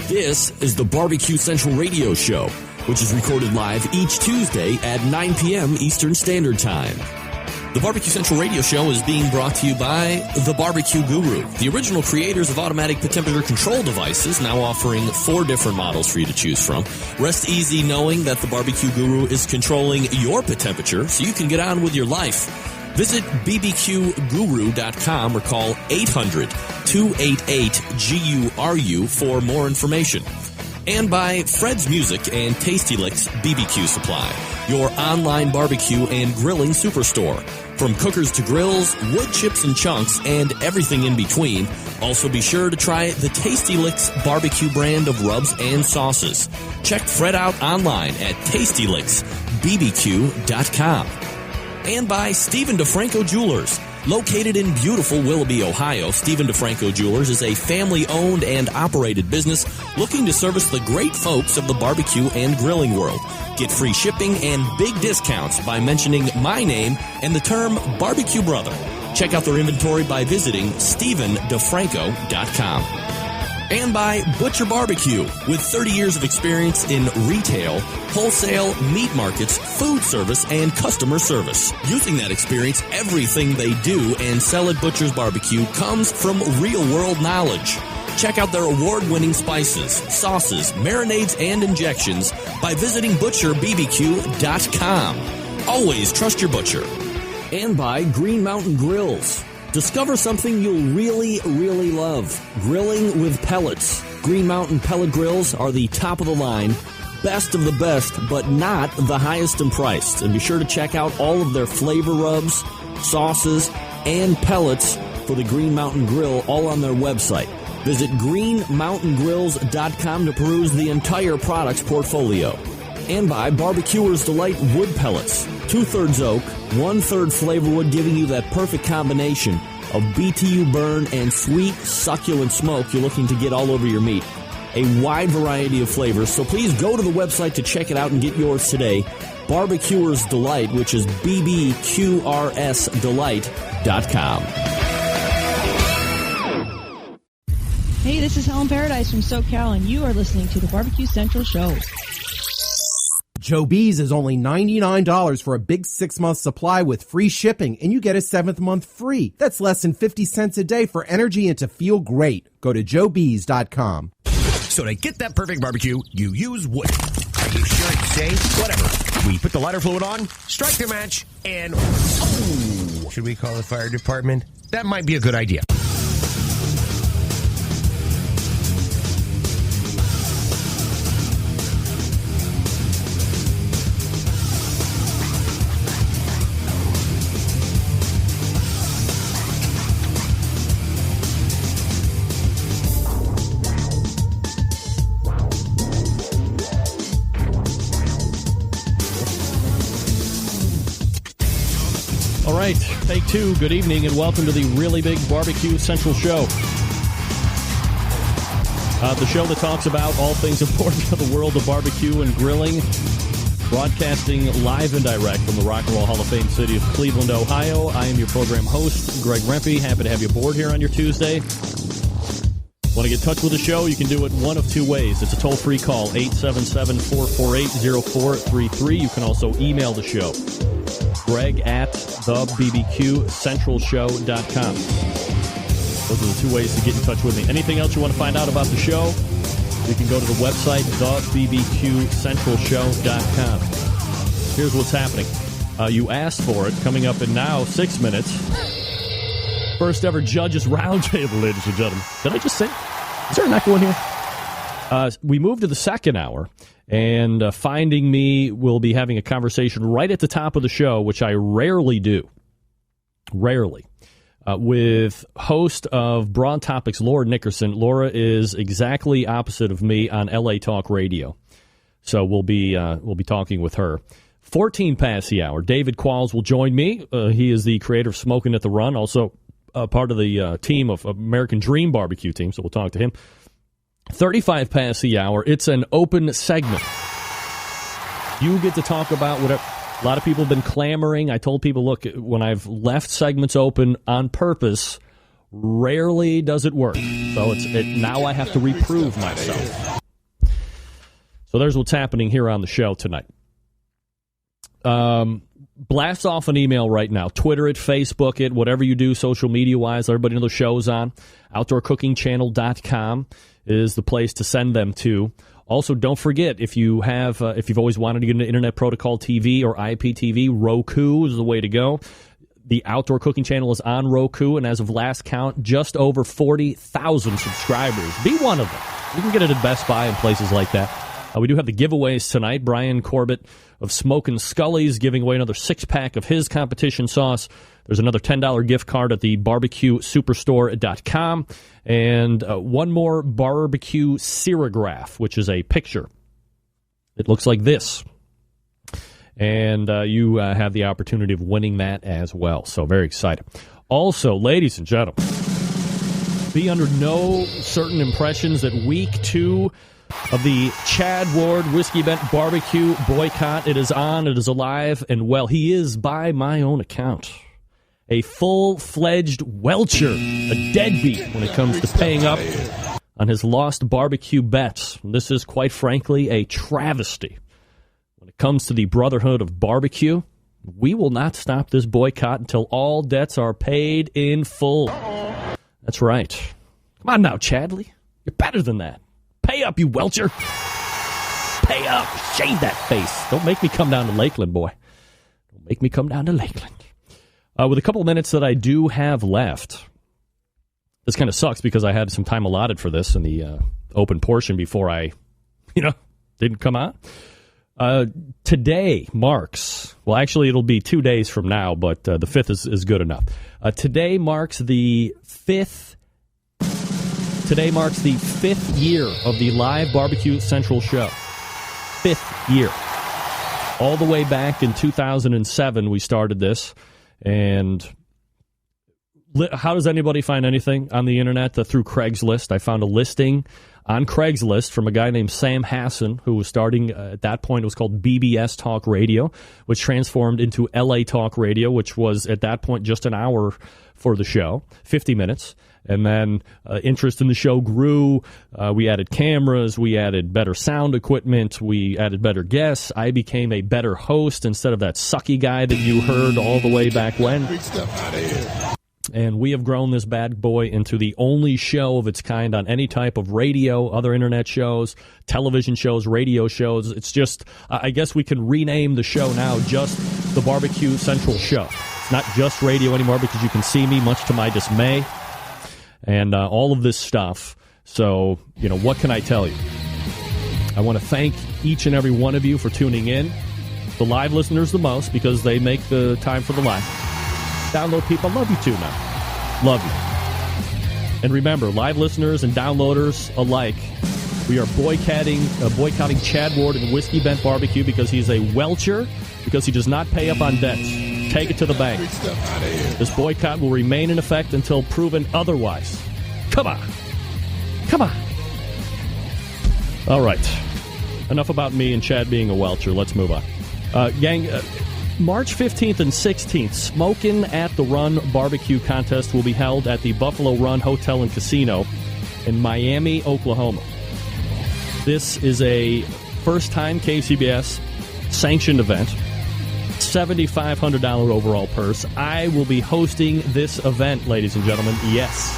This is the BBQ Central Radio Show, which is recorded live each Tuesday at 9 p.m. Eastern Standard Time. The BBQ Central Radio Show is being brought to you by the BBQ Guru, the original creators of automatic temperature control devices, now offering 4 different models for you to choose from. Rest easy knowing that the BBQ Guru is controlling your temperature so you can get on with your life. Visit bbqguru.com or call 800-288-GURU for more information. And by Fred's Music and Tasty Licks BBQ Supply, your online barbecue and grilling superstore. From cookers to grills, wood chips and chunks, and everything in between. Also be sure to try the Tasty Licks barbecue brand of rubs and sauces. Check Fred out online at tastylicksbbq.com. And by Stephen DeFranco Jewelers. Located in beautiful Willoughby, Ohio, Stephen DeFranco Jewelers is a family-owned and operated business looking to service the great folks of the barbecue and grilling world. Get free shipping and big discounts by mentioning my name and the term Barbecue Brother. Check out their inventory by visiting StephenDeFranco.com. And by Butcher Barbecue, with 30 years of experience in retail, wholesale, meat markets, food service, and customer service. Using that experience, everything they do and sell at Butcher's Barbecue comes from real-world knowledge. Check out their award-winning spices, sauces, marinades, and injections by visiting ButcherBBQ.com. Always trust your butcher. And by Green Mountain Grills. Discover something you'll really, really love. Grilling with pellets. Green Mountain pellet grills are the top of the line, best of the best, but not the highest in price. And be sure to check out all of their flavor rubs, sauces, and pellets for the Green Mountain Grill, all on their website. Visit greenmountaingrills.com to peruse the entire products portfolio. And by Barbecuer's Delight Wood Pellets. 2/3 oak, 1/3 flavor wood, giving you that perfect combination of BTU burn and sweet, succulent smoke you're looking to get all over your meat. A wide variety of flavors, so please go to the website to check it out and get yours today. Barbecuer's Delight, which is bbqrsdelight.com. Hey, this is Helen Paradise from SoCal, and you are listening to the BBQ Central Show. Joe B's is only $99 for a big 6-month supply with free shipping, and you get a 7th month free. That's less than 50 cents a day for energy and to feel great. Go to joebees.com. So to get that perfect barbecue, you use wood. Are you sure it's safe? Whatever. We put the lighter fluid on, strike the match, and oh! Should we call the fire department? That might be a good idea. All right, take 2. Good evening and welcome to the Really Big BBQ Central Show. The show that talks about all things important to the world of barbecue and grilling. Broadcasting live and direct from the Rock and Roll Hall of Fame city of Cleveland, Ohio. I am your program host, Greg Rempe. Happy to have you aboard here on your Tuesday. Want to get in touch with the show? You can do it one of 2 ways. It's a toll-free call, 877-448-0433. You can also email the show, Greg at thebbqcentralshow.com. Those are the 2 ways to get in touch with me. Anything else you want to find out about the show, you can go to the website, thebbqcentralshow.com. Here's what's happening. You asked for it. Coming up in now 6 minutes. First ever Judges Roundtable, ladies and gentlemen. Did I just say? Is there an echo in here? We moved to the second hour. And Finding Me will be having a conversation right at the top of the show, which I rarely do. With host of Broad Topics, Laura Nickerson. Laura is exactly opposite of me on LA Talk Radio. So we'll be talking with her. 14 past the hour. David Qualls will join me. He is the creator of Smoking at the Run, also part of the team of American Dream Barbecue team, so we'll talk to him. 35 past the hour, it's an open segment. You get to talk about whatever. A lot of people have been clamoring. I told people, look, when I've left segments open on purpose, Rarely does it work. So now I have to reprove myself. So there's what's happening here on the show tonight. Blast off an email right now. Twitter it, Facebook it, whatever you do social media-wise. Everybody know the show's on. OutdoorCookingChannel.com is the place to send them to. Also, don't forget, if you've always wanted to get into Internet Protocol TV or IPTV, Roku is the way to go. The Outdoor Cooking Channel is on Roku, and as of last count, just over 40,000 subscribers. Be one of them. You can get it at Best Buy and places like that. We do have the giveaways tonight. Brian Corbett of Smokin' Scully's giving away another 6-pack of his competition sauce. There's another $10 gift card at the BBQSuperstore.com. And one more barbecue serograph, which is a picture. It looks like this. And you have the opportunity of winning that as well. So very excited. Also, ladies and gentlemen, be under no certain impressions that week 2 of the Chad Ward Whiskey Bent Barbecue boycott. It is on, it is alive, and well, he is, by my own account, a full-fledged welcher, a deadbeat when it comes to paying up on his lost barbecue bets. This is, quite frankly, a travesty. When it comes to the brotherhood of barbecue, we will not stop this boycott until all debts are paid in full. That's right. Come on now, Chadley. You're better than that. Pay up, you welcher. Pay up. Shave that face. Don't make me come down to Lakeland, boy. Don't make me come down to Lakeland. With a couple of minutes that I do have left, this kind of sucks because I had some time allotted for this in the open portion before I, didn't come out. Today marks, well, actually it'll be 2 days from now, but the 5th is good enough. Today marks the 5th year of the live Barbecue Central show. 5th year. All the way back in 2007 we started this. And how does anybody find anything on the internet? Through Craigslist. I found a listing on Craigslist from a guy named Sam Hassan, who was starting, at that point, it was called BBS Talk Radio, which transformed into LA Talk Radio, which was, at that point, just an hour for the show, 50 minutes. And then interest in the show grew. We added cameras. We added better sound equipment. We added better guests. I became a better host instead of that sucky guy that you heard all the way back when. Big stuff out of here. And we have grown this bad boy into the only show of its kind on any type of radio, other internet shows, television shows, radio shows. It's just, I guess we can rename the show now just the Barbecue Central Show. It's not just radio anymore because you can see me, much to my dismay. And all of this stuff. So, what can I tell you? I want to thank each and every one of you for tuning in. The live listeners the most because they make the time for the live. Download people, love you too now. Love you. And remember, live listeners and downloaders alike, we are boycotting Chad Ward and Whiskey Bent Barbecue because he's a welcher, because he does not pay up on debts. Take it to the bank. Big stuff out of here. This boycott will remain in effect until proven otherwise. Come on. Come on. All right. Enough about me and Chad being a welcher. Let's move on. Gang, March 15th and 16th, Smokin' at the Run barbecue contest will be held at the Buffalo Run Hotel and Casino in Miami, Oklahoma. This is a first-time KCBS sanctioned event. $7,500 overall purse. I will be hosting this event, ladies and gentlemen. Yes.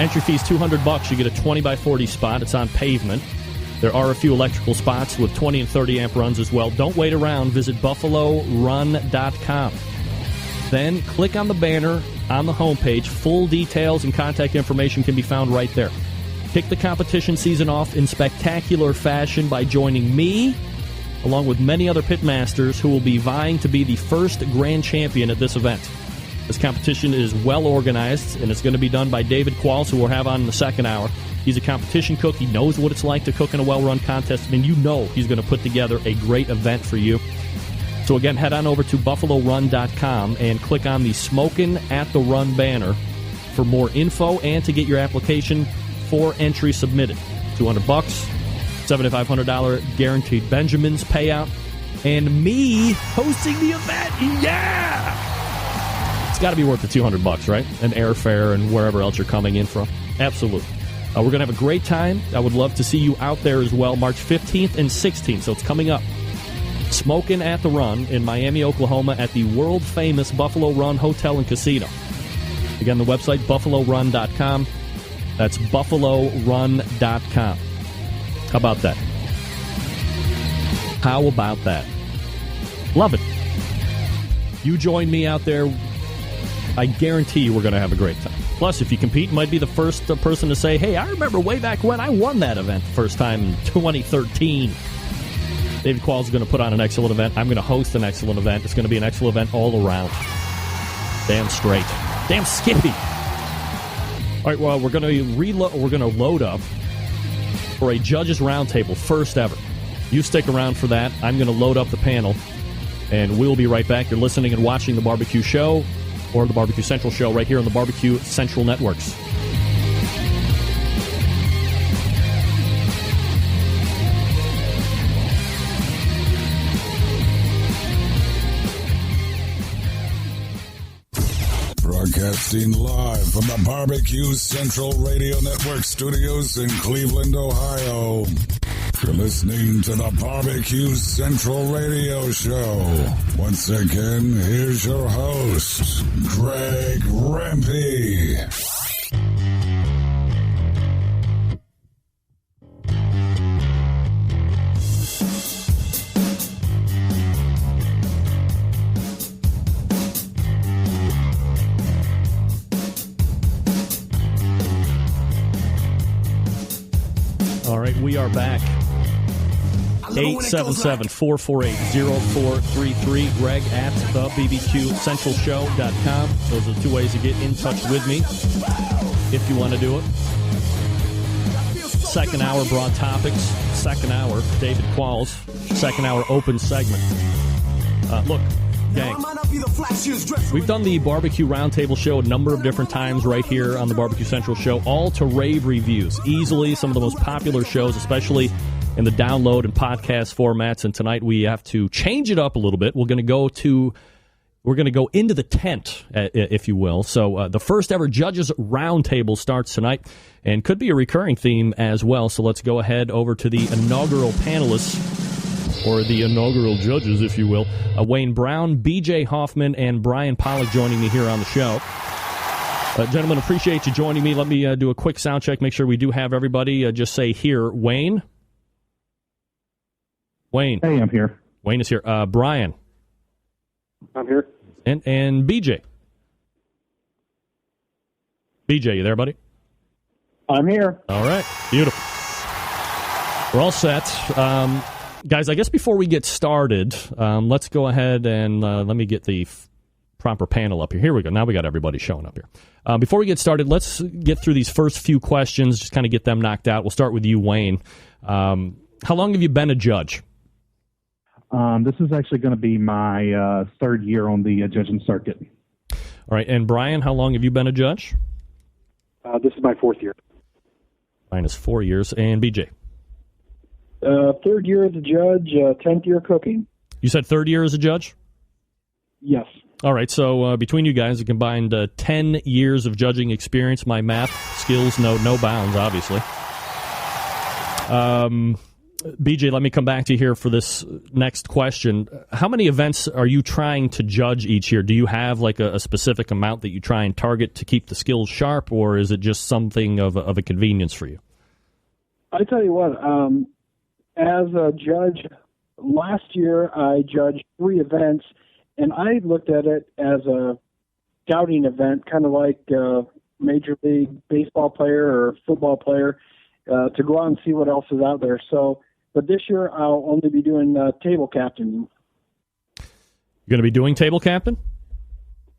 Entry fee is $200. You get a 20x40 spot. It's on pavement. There are a few electrical spots with 20 and 30 amp runs as well. Don't wait around. Visit BuffaloRun.com. Then click on the banner on the homepage. Full details and contact information can be found right there. Kick the competition season off in spectacular fashion by joining me, along with many other pitmasters who will be vying to be the first grand champion at this event. This competition is well organized, and it's going to be done by David Qualls, who we'll have on in the second hour. He's a competition cook. He knows what it's like to cook in a well-run contest, and he's going to put together a great event for you. So again, head on over to BuffaloRun.com and click on the Smokin' at the Run banner for more info and to get your application for entry submitted. $200, $7,500 guaranteed Benjamins payout, and me hosting the event. Yeah! It's got to be worth the $200, right? And airfare and wherever else you're coming in from. Absolutely. We're going to have a great time. I would love to see you out there as well, March 15th and 16th, so it's coming up. Smoking at the Run in Miami, Oklahoma at the world-famous Buffalo Run Hotel and Casino. Again, the website, buffalorun.com. That's buffalorun.com. How about that? How about that? Love it. You join me out there, I guarantee you we're going to have a great time. Plus, if you compete, you might be the first person to say, hey, I remember way back when I won that event the first time in 2013. David Qualls is going to put on an excellent event. I'm going to host an excellent event. It's going to be an excellent event all around. Damn straight. Damn skippy. All right, well, we're going to load up for a judges roundtable, first ever. You stick around for that. I'm going to load up the panel, and we'll be right back. You're listening and watching The BBQ Show or The BBQ Central Show right here on the BBQ Central Networks. Broadcasting live from the BBQ Central Radio Network studios in Cleveland, Ohio. You're listening to the BBQ Central Radio Show. Once again, here's your host, Greg Rempe. All right, we are back. 877-448-0433. Greg at the BBQCentralShow.com. Those are the two ways to get in touch with me if you want to do it. Second hour, broad topics. Second hour, David Qualls. Second hour, open segment. Look, gang, we've done the Barbecue Roundtable Show a number of different times right here on the Barbecue Central Show, all to rave reviews. Easily some of the most popular shows, especially in the download and podcast formats. And tonight we have to change it up a little bit. We're going to go into the tent, if you will. So the first ever Judges Roundtable starts tonight and could be a recurring theme as well. So let's go ahead over to the inaugural panelists, or the inaugural judges, if you will. Wayne Brown, BJ Hoffman, and Brian Polak joining me here on the show. Gentlemen, appreciate you joining me. Let me do a quick sound check, make sure we do have everybody. Just say here, Wayne. Wayne. Hey, I'm here. Wayne is here. Brian. I'm here. And BJ. BJ, you there, buddy? I'm here. All right. Beautiful. We're all set. Guys, I guess before we get started, let's go ahead and let me get the proper panel up here. Here we go. Now we got everybody showing up here. Before we get started, let's get through these first few questions, just kind of get them knocked out. We'll start with you, Wayne. How long have you been a judge? This is actually going to be my third year on the judging circuit. All right. And Brian, how long have you been a judge? This is my fourth year. Mine is 4 years. And BJ? Third year as a judge, 10th year cooking. You said third year as a judge? Yes. All right, so between you guys, you combined 10 years of judging experience. My math skills know no bounds, obviously. BJ, let me come back to you here for this next question. How many events are you trying to judge each year? Do you have like a specific amount that you try and target to keep the skills sharp, or is it just something of a convenience for you? I tell you what, as a judge, last year I judged 3 events, and I looked at it as a scouting event, kind of like a Major League Baseball player or football player, to go out and see what else is out there. So, but this year I'll only be doing table captain. You're going to be doing table captain?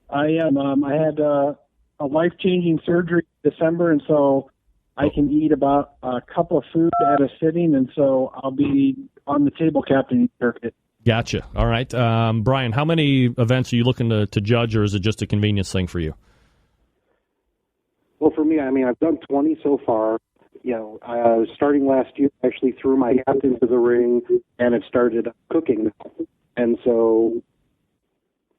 I am. I had a life-changing surgery in December, and so I can eat about a cup of food at a sitting, and so I'll be on the table captain circuit. Gotcha. All right. Brian, how many events are you looking to judge, or is it just a convenience thing for you? Well, for me, I mean, I've done 20 so far. You know, starting last year, I actually threw my hat into the ring, and it started cooking. And so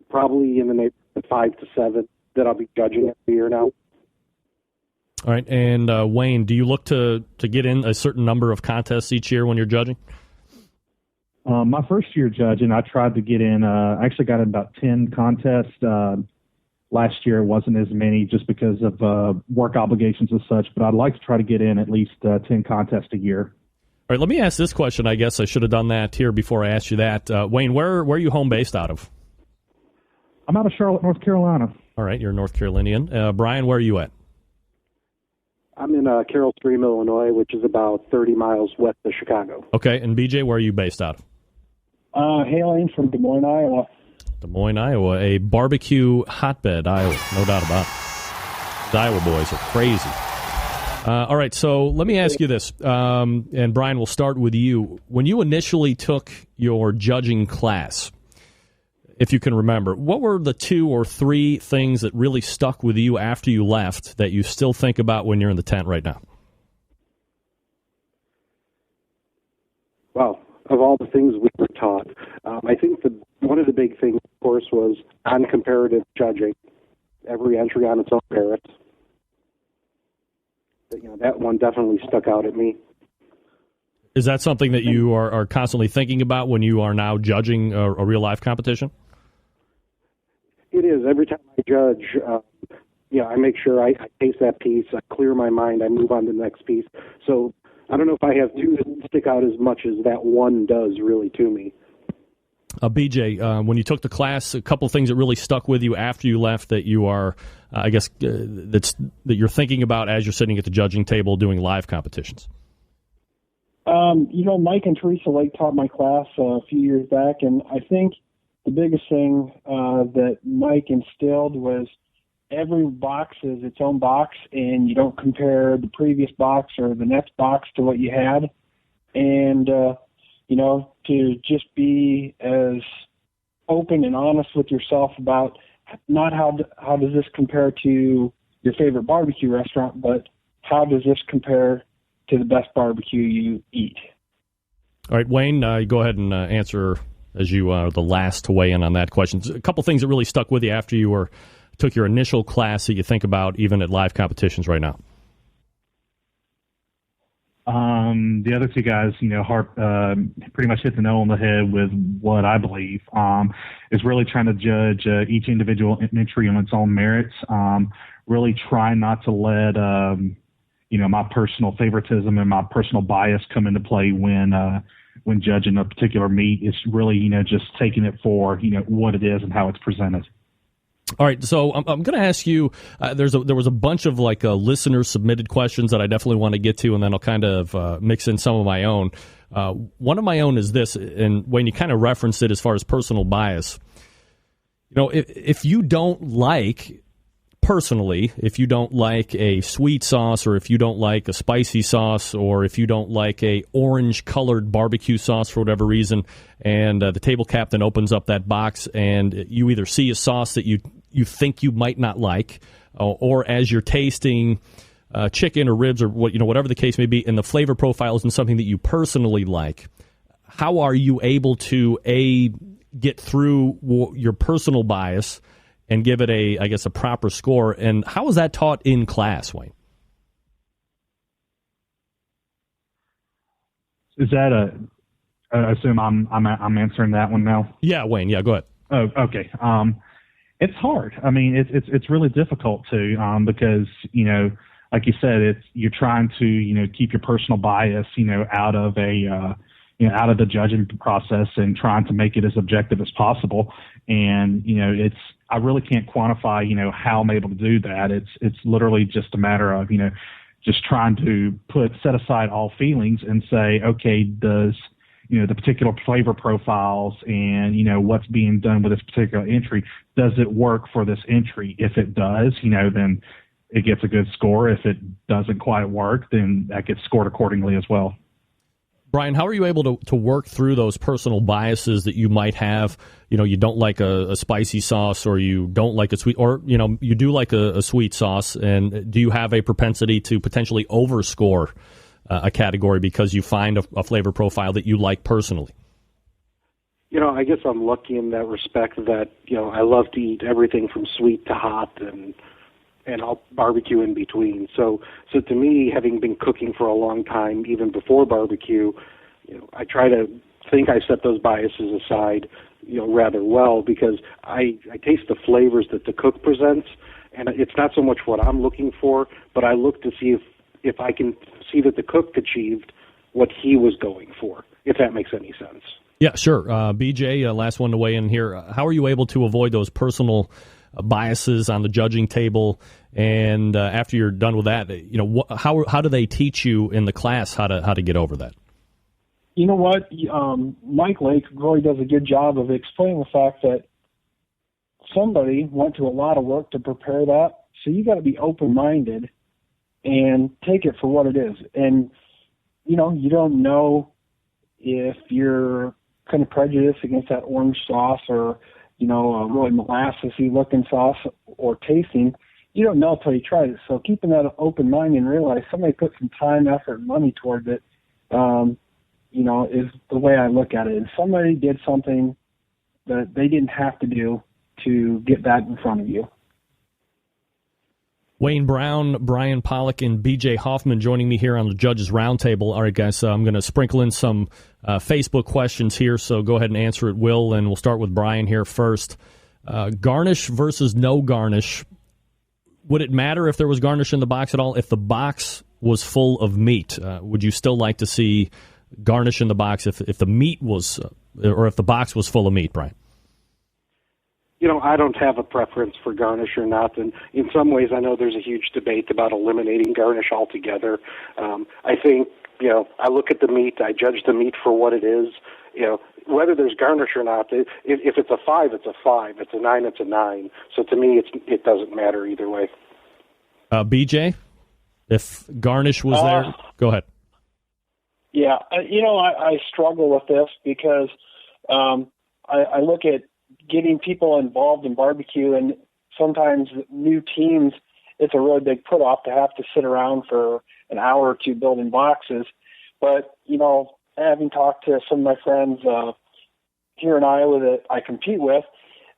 probably in the neighborhood of 5 to 7 that I'll be judging every year now. All right, and Wayne, do you look to get in a certain number of contests each year when you're judging? My first year judging, I tried to get in. I actually got in about 10 contests. Last year wasn't as many just because of work obligations and such, but I'd like to try to get in at least 10 contests a year. All right, let me ask this question. I guess I should have done that here before I asked you that. Wayne, where are you home based out of? I'm out of Charlotte, North Carolina. All right, you're a North Carolinian. Brian, where are you at? I'm in Carroll Stream, Illinois, which is about 30 miles west of Chicago. Okay, and BJ, where are you based out of? Hailing from Des Moines, Iowa. Des Moines, Iowa, a barbecue hotbed, Iowa, no doubt about it. The Iowa boys are crazy. All right, so let me ask you this, and Brian, we'll start with you. When you initially took your judging class, if you can remember, what were the 2 or 3 things that really stuck with you after you left that you still think about when you're in the tent right now? Well, of all the things we were taught, I think one of the big things, of course, was on comparative judging. Every entry on its own merits. That one definitely stuck out at me. Is that something that you are constantly thinking about when you are now judging a real life competition? It is. Every time I judge, I make sure I taste that piece, I clear my mind, I move on to the next piece. So I don't know if I have 2 that stick out as much as that one does really to me. BJ, when you took the class, a couple of things that really stuck with you after you left that you are, that you're thinking about as you're sitting at the judging table doing live competitions. Mike and Teresa Lake taught my class a few years back, and I think the biggest thing that Mike instilled was every box is its own box, and you don't compare the previous box or the next box to what you had. And, to just be as open and honest with yourself about not how does this compare to your favorite barbecue restaurant, but how does this compare to the best barbecue you eat. All right, Wayne, go ahead and answer as you are the last to weigh in on that question. A couple things that really stuck with you after you took your initial class that you think about even at live competitions right now. The other 2 guys, pretty much hit the nail on the head with what I believe is really trying to judge each individual entry on its own merits. Really try not to let my personal favoritism and my personal bias come into play when judging a particular meat. It's really just taking it for what it is and how it's presented. All right, so I'm going to ask you, there was a bunch of listener-submitted questions that I definitely want to get to, and then I'll kind of mix in some of my own. One of my own is this, and when you kind of referenced it as far as personal bias, if you don't like, personally, if you don't like a sweet sauce, or if you don't like a spicy sauce, or if you don't like a orange-colored barbecue sauce for whatever reason, and the table captain opens up that box, and you either see a sauce that you think you might not like, or as you're tasting chicken or ribs or whatever the case may be, and the flavor profile isn't something that you personally like, how are you able to get through your personal bias and give it a proper score? And how is that taught in class, Wayne? Is that I assume I'm answering that one now? Yeah, Wayne. Yeah, go ahead. Oh, okay. It's hard. I mean, it's really difficult to because like you said, you're trying to keep your personal bias out of out of the judging process and trying to make it as objective as possible. And I really can't quantify how I'm able to do that. It's literally just a matter of just trying to set aside all feelings and say, okay, does the particular flavor profiles and what's being done with this particular entry, does it work for this entry? If it does, then it gets a good score. If it doesn't quite work, then that gets scored accordingly as well. Brian, how are you able to work through those personal biases that you might have? You don't like a spicy sauce, or you don't like a sweet, or you do like a sweet sauce, and do you have a propensity to potentially overscore a category because you find a flavor profile that you like personally? I guess I'm lucky in that respect that, I love to eat everything from sweet to hot and I'll barbecue in between. So to me, having been cooking for a long time, even before barbecue, I try to think I set those biases aside, rather well, because I taste the flavors that the cook presents, and it's not so much what I'm looking for, but I look to see if I can see that the cook achieved what he was going for, if that makes any sense. Yeah, sure. BJ, last one to weigh in here. How are you able to avoid those personal biases on the judging table? And after you're done with that, how do they teach you in the class how to get over that? You know what? Mike Lake really does a good job of explaining the fact that somebody went to a lot of work to prepare that. So you got to be open-minded and take it for what it is. And, you don't know if you're kind of prejudiced against that orange sauce or, a really molassesy looking sauce or tasting. You don't know until you try it. So keeping that open mind and realize somebody put some time, effort, and money towards it, is the way I look at it. And somebody did something that they didn't have to do to get that in front of you. Wayne Brown, Brian Polak, and BJ Hoffman joining me here on the Judges Roundtable. All right, guys, I'm going to sprinkle in some Facebook questions here, so go ahead and answer it, Will, and we'll start with Brian here first. Garnish versus no garnish. Would it matter if there was garnish in the box at all? If the box was full of meat, would you still like to see garnish in the box if the meat was, or if the box was full of meat, Brian? I don't have a preference for garnish or not, and in some ways I know there's a huge debate about eliminating garnish altogether. I think, I look at the meat, I judge the meat for what it is, whether there's garnish or not. If it's a 5, it's a 5. It's a 9, it's a 9. So to me, it doesn't matter either way. BJ, if garnish was there, go ahead. Yeah, I struggle with this because I look at getting people involved in barbecue, and sometimes new teams, it's a really big put-off to have to sit around for an hour or two building boxes. But, having talked to some of my friends here in Iowa that I compete with,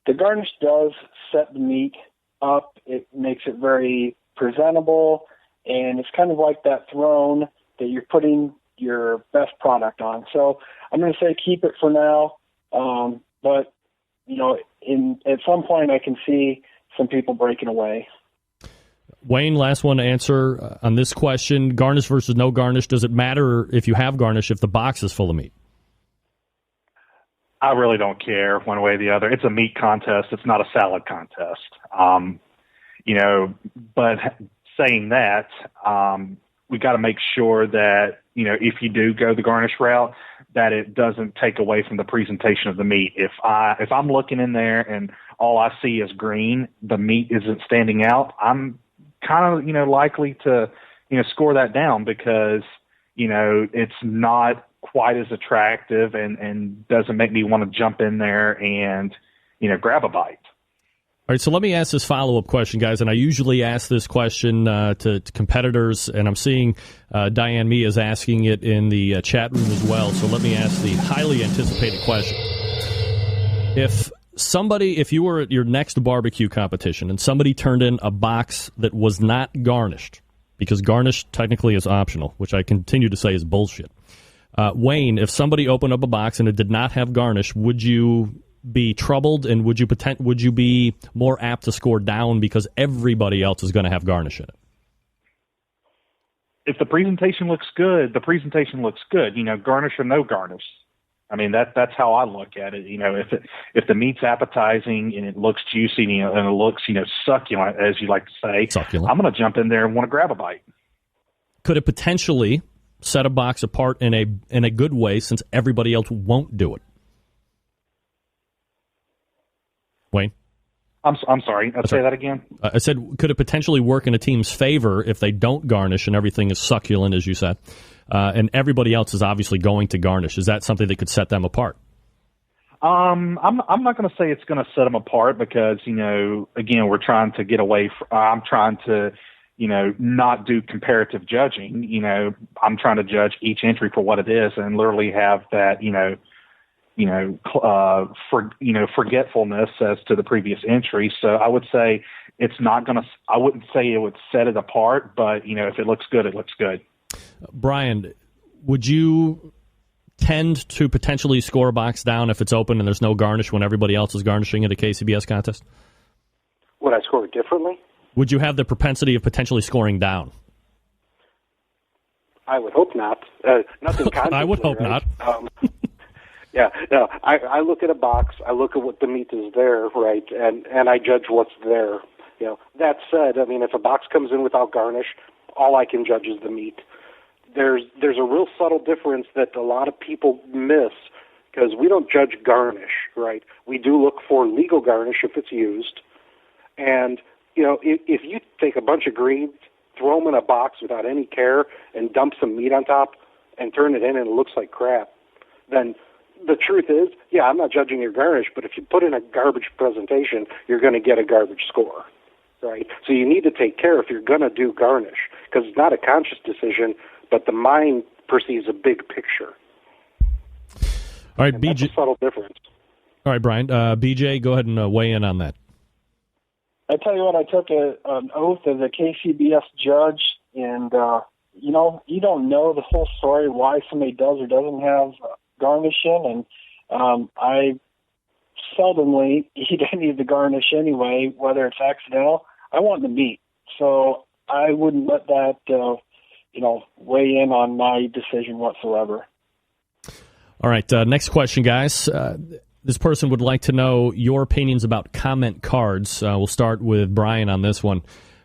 the garnish does set the meat up. It makes it very presentable, and it's kind of like that throne that you're putting your best product on. So I'm going to say keep it for now, but at some point I can see some people breaking away. Wayne, last one to answer on this question. Garnish versus no garnish. Does it matter if you have garnish if the box is full of meat? I really don't care one way or the other. It's a meat contest. It's not a salad contest. But saying that, we got to make sure that, if you do go the garnish route, that it doesn't take away from the presentation of the meat. If I'm looking in there and all I see is green, the meat isn't standing out, I'm kind of, likely to, score that down because, it's not quite as attractive and doesn't make me want to jump in there and, grab a bite. All right, so let me ask this follow-up question, guys, and I usually ask this question to competitors, and I'm seeing Diane Mee is asking it in the chat room as well, so let me ask the highly anticipated question. If you were at your next barbecue competition and somebody turned in a box that was not garnished, because garnish technically is optional, which I continue to say is bullshit. Wayne, if somebody opened up a box and it did not have garnish, would you be troubled, and would you be more apt to score down because everybody else is going to have garnish in it? If the presentation looks good, the presentation looks good. Garnish or no garnish. I mean, that's how I look at it. If the meat's appetizing and it looks juicy and it looks succulent, as you like to say, succulent, I'm going to jump in there and want to grab a bite. Could it potentially set a box apart in a good way since everybody else won't do it? Wayne? I'm sorry. Say that again. I said, could it potentially work in a team's favor if they don't garnish and everything is succulent, as you said, and everybody else is obviously going to garnish? Is that something that could set them apart? I'm not going to say it's going to set them apart because, again, we're trying to get away from, I'm trying to, not do comparative judging. I'm trying to judge each entry for what it is and literally have that, forgetfulness as to the previous entry. So I would say I wouldn't say it would set it apart, but if it looks good, it looks good. Brian, would you tend to potentially score a box down if it's open and there's no garnish when everybody else is garnishing at a KCBS contest? Would I score it differently? Would you have the propensity of potentially scoring down? I would hope not. Nothing consciously, I would hope right? not. Yeah, no. I look at a box. I look at what the meat is there, right, and I judge what's there. That said, I mean, if a box comes in without garnish, all I can judge is the meat. There's a real subtle difference that a lot of people miss because we don't judge garnish, right? We do look for legal garnish if it's used, and if you take a bunch of greens, throw them in a box without any care, and dump some meat on top, and turn it in, and it looks like crap, then the truth is, yeah, I'm not judging your garnish, but if you put in a garbage presentation, you're going to get a garbage score, right? So you need to take care if you're going to do garnish, because it's not a conscious decision, but the mind perceives a big picture. All right, and BJ. That's a subtle difference. All right, Brian. BJ, go ahead and weigh in on that. I tell you what, I took an oath as a KCBS judge, and, you don't know the whole story, why somebody does or doesn't have garnishing, and I seldomly eat any of the garnish anyway, whether it's accidental. I want the meat, so I wouldn't let that, weigh in on my decision whatsoever. All right, next question, guys. This person would like to know your opinions about comment cards. We'll start with Brian on this one.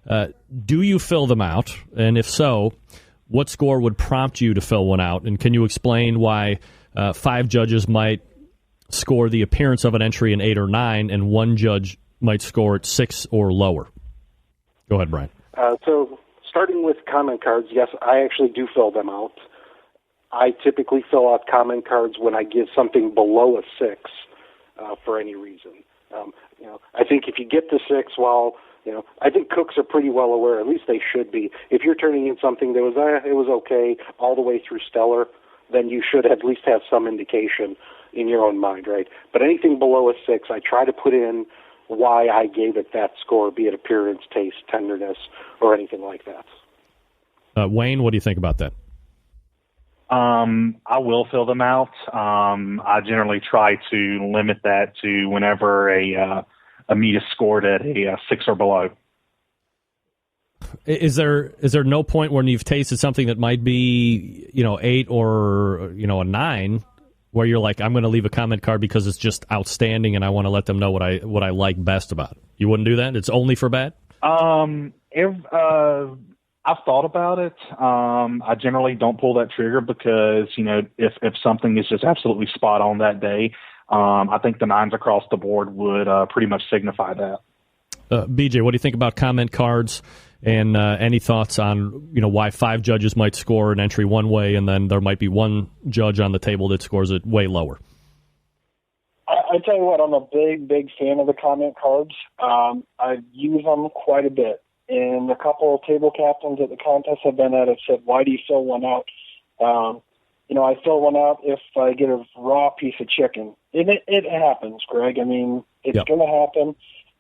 Do you fill them out? And if so, what score would prompt you to fill one out? And can you explain why 5 judges might score the appearance of an entry an 8 or 9, and 1 judge might score it 6 or lower? Go ahead, Brian. So starting with comment cards, yes, I actually do fill them out. I typically fill out comment cards when I give something below a 6 for any reason. I think if you get to 6, I think cooks are pretty well aware, at least they should be. If you're turning in something that was okay all the way through stellar, then you should at least have some indication in your own mind, right? But anything below a 6, I try to put in why I gave it that score, be it appearance, taste, tenderness, or anything like that. Wayne, what do you think about that? I will fill them out. I generally try to limit that to whenever a meat is scored at a 6 or below. Is there no point when you've tasted something that might be 8 or a 9 where you're like, I'm going to leave a comment card because it's just outstanding and I want to let them know what I like best about it? You wouldn't do that? It's only for bad? I've thought about it. I generally don't pull that trigger because, if something is just absolutely spot on that day, I think the 9s across the board would pretty much signify that. BJ, what do you think about comment cards, and any thoughts on why 5 judges might score an entry one way and then there might be 1 judge on the table that scores it way lower? I tell you what, I'm a big fan of the comment cards. I use them quite a bit. And a couple of table captains at the contest I've been at have said, why do you fill one out? I fill one out if I get a raw piece of chicken. It happens, Greg. I mean, it's going to happen.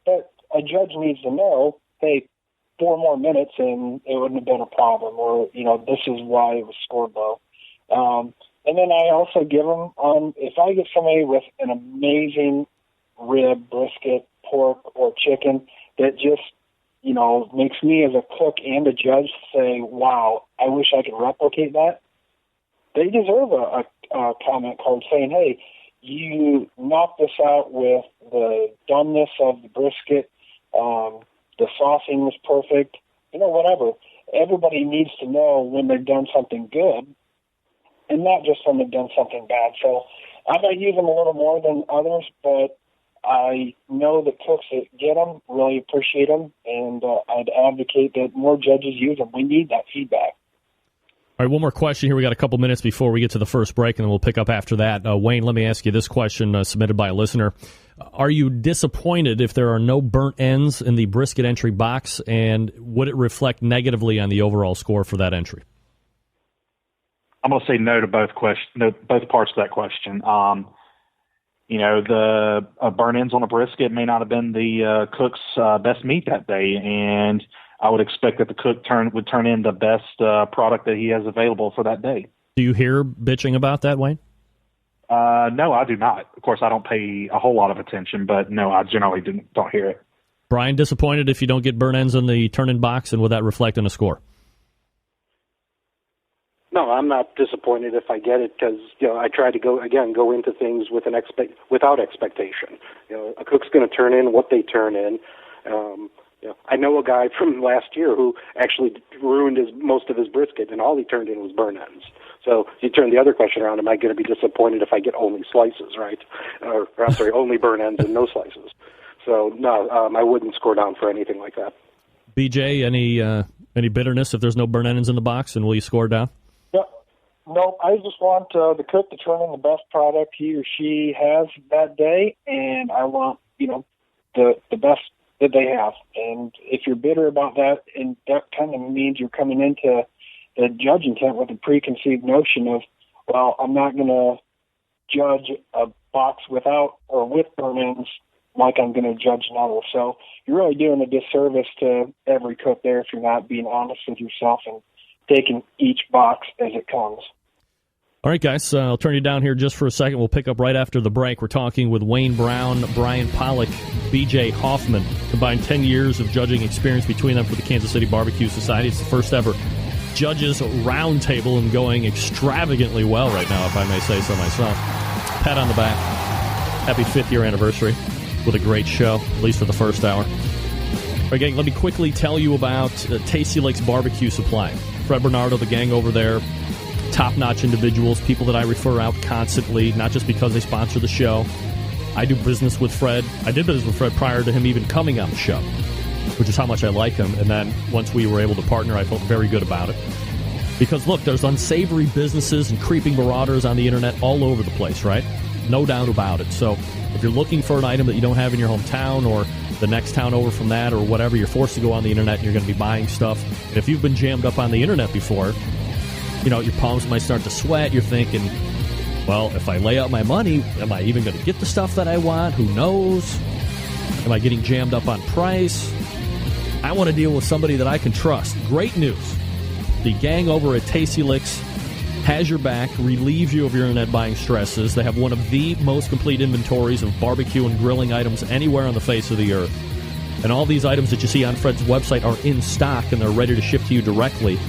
But a judge needs to know, hey, 4 more minutes and it wouldn't have been a problem. Or, this is why it was scored low. And then I also give them, if I get somebody with an amazing rib, brisket, pork, or chicken that just makes me as a cook and a judge say, wow, I wish I could replicate that, they deserve a comment card saying, hey, you knocked this out with the dumbness of the brisket, the saucing was perfect, whatever. Everybody needs to know when they've done something good and not just when they've done something bad. So I might use them a little more than others, but I know that cooks that get them really appreciate them, and I'd advocate that more judges use them. We need that feedback. All right, one more question here. We got a couple minutes before we get to the first break, and then we'll pick up after that. Wayne, let me ask you this question submitted by a listener. Are you disappointed if there are no burnt ends in the brisket entry box, and would it reflect negatively on the overall score for that entry? I'm going to say no to both parts of that question. the burn ends on a brisket may not have been the cook's best meat that day, and I would expect that the cook would turn in the best product that he has available for that day. Do you hear bitching about that, Wayne? No, I do not. Of course, I don't pay a whole lot of attention, but no, I generally don't hear it. Brian, disappointed if you don't get burn ends in the turn-in box, and will that reflect on a score? No, I'm not disappointed if I get it because I try to go into things with without expectation. A cook's going to turn in what they turn in. I know a guy from last year who actually ruined most of his brisket, and all he turned in was burn ends. So you turn the other question around: am I going to be disappointed if I get only slices, right? Or I'm sorry, only burn ends and no slices. So no, I wouldn't score down for anything like that. BJ, any bitterness if there's no burn ends in the box, and will you score down? No, I just want the cook to turn in the best product he or she has that day, and I want, the best that they have. And if you're bitter about that, and that kind of means you're coming into the judging tent with a preconceived notion of, well, I'm not going to judge a box without or with burn ends like I'm going to judge another. So you're really doing a disservice to every cook there if you're not being honest with yourself and taking each box as it comes. All right, guys, I'll turn you down here just for a second. We'll pick up right after the break. We're talking with Wayne Brown, Brian Polak, BJ Hoffman. Combined 10 years of judging experience between them for the Kansas City Barbecue Society. It's the first ever judges roundtable and going extravagantly well right now, if I may say so myself. Pat on the back. Happy 5th year anniversary with a great show, at least for the first hour. All right, gang, let me quickly tell you about Tasty Licks Barbecue Supply. Fred Bernardo, the gang over there, top-notch individuals, people that I refer out constantly, not just because they sponsor the show. I do business with Fred. I did business with Fred prior to him even coming on the show, which is how much I like him. And then once we were able to partner, I felt very good about it. Because, look, there's unsavory businesses and creeping marauders on the internet all over the place, right? No doubt about it. So if you're looking for an item that you don't have in your hometown or the next town over from that or whatever, you're forced to go on the internet and you're going to be buying stuff. And if you've been jammed up on the internet before, your palms might start to sweat. You're thinking, well, if I lay out my money, am I even going to get the stuff that I want? Who knows? Am I getting jammed up on price? I want to deal with somebody that I can trust. Great news. The gang over at Tasty Licks has your back, relieves you of your internet buying stresses. They have one of the most complete inventories of barbecue and grilling items anywhere on the face of the earth. And all these items that you see on Fred's website are in stock, and they're ready to ship to you directly.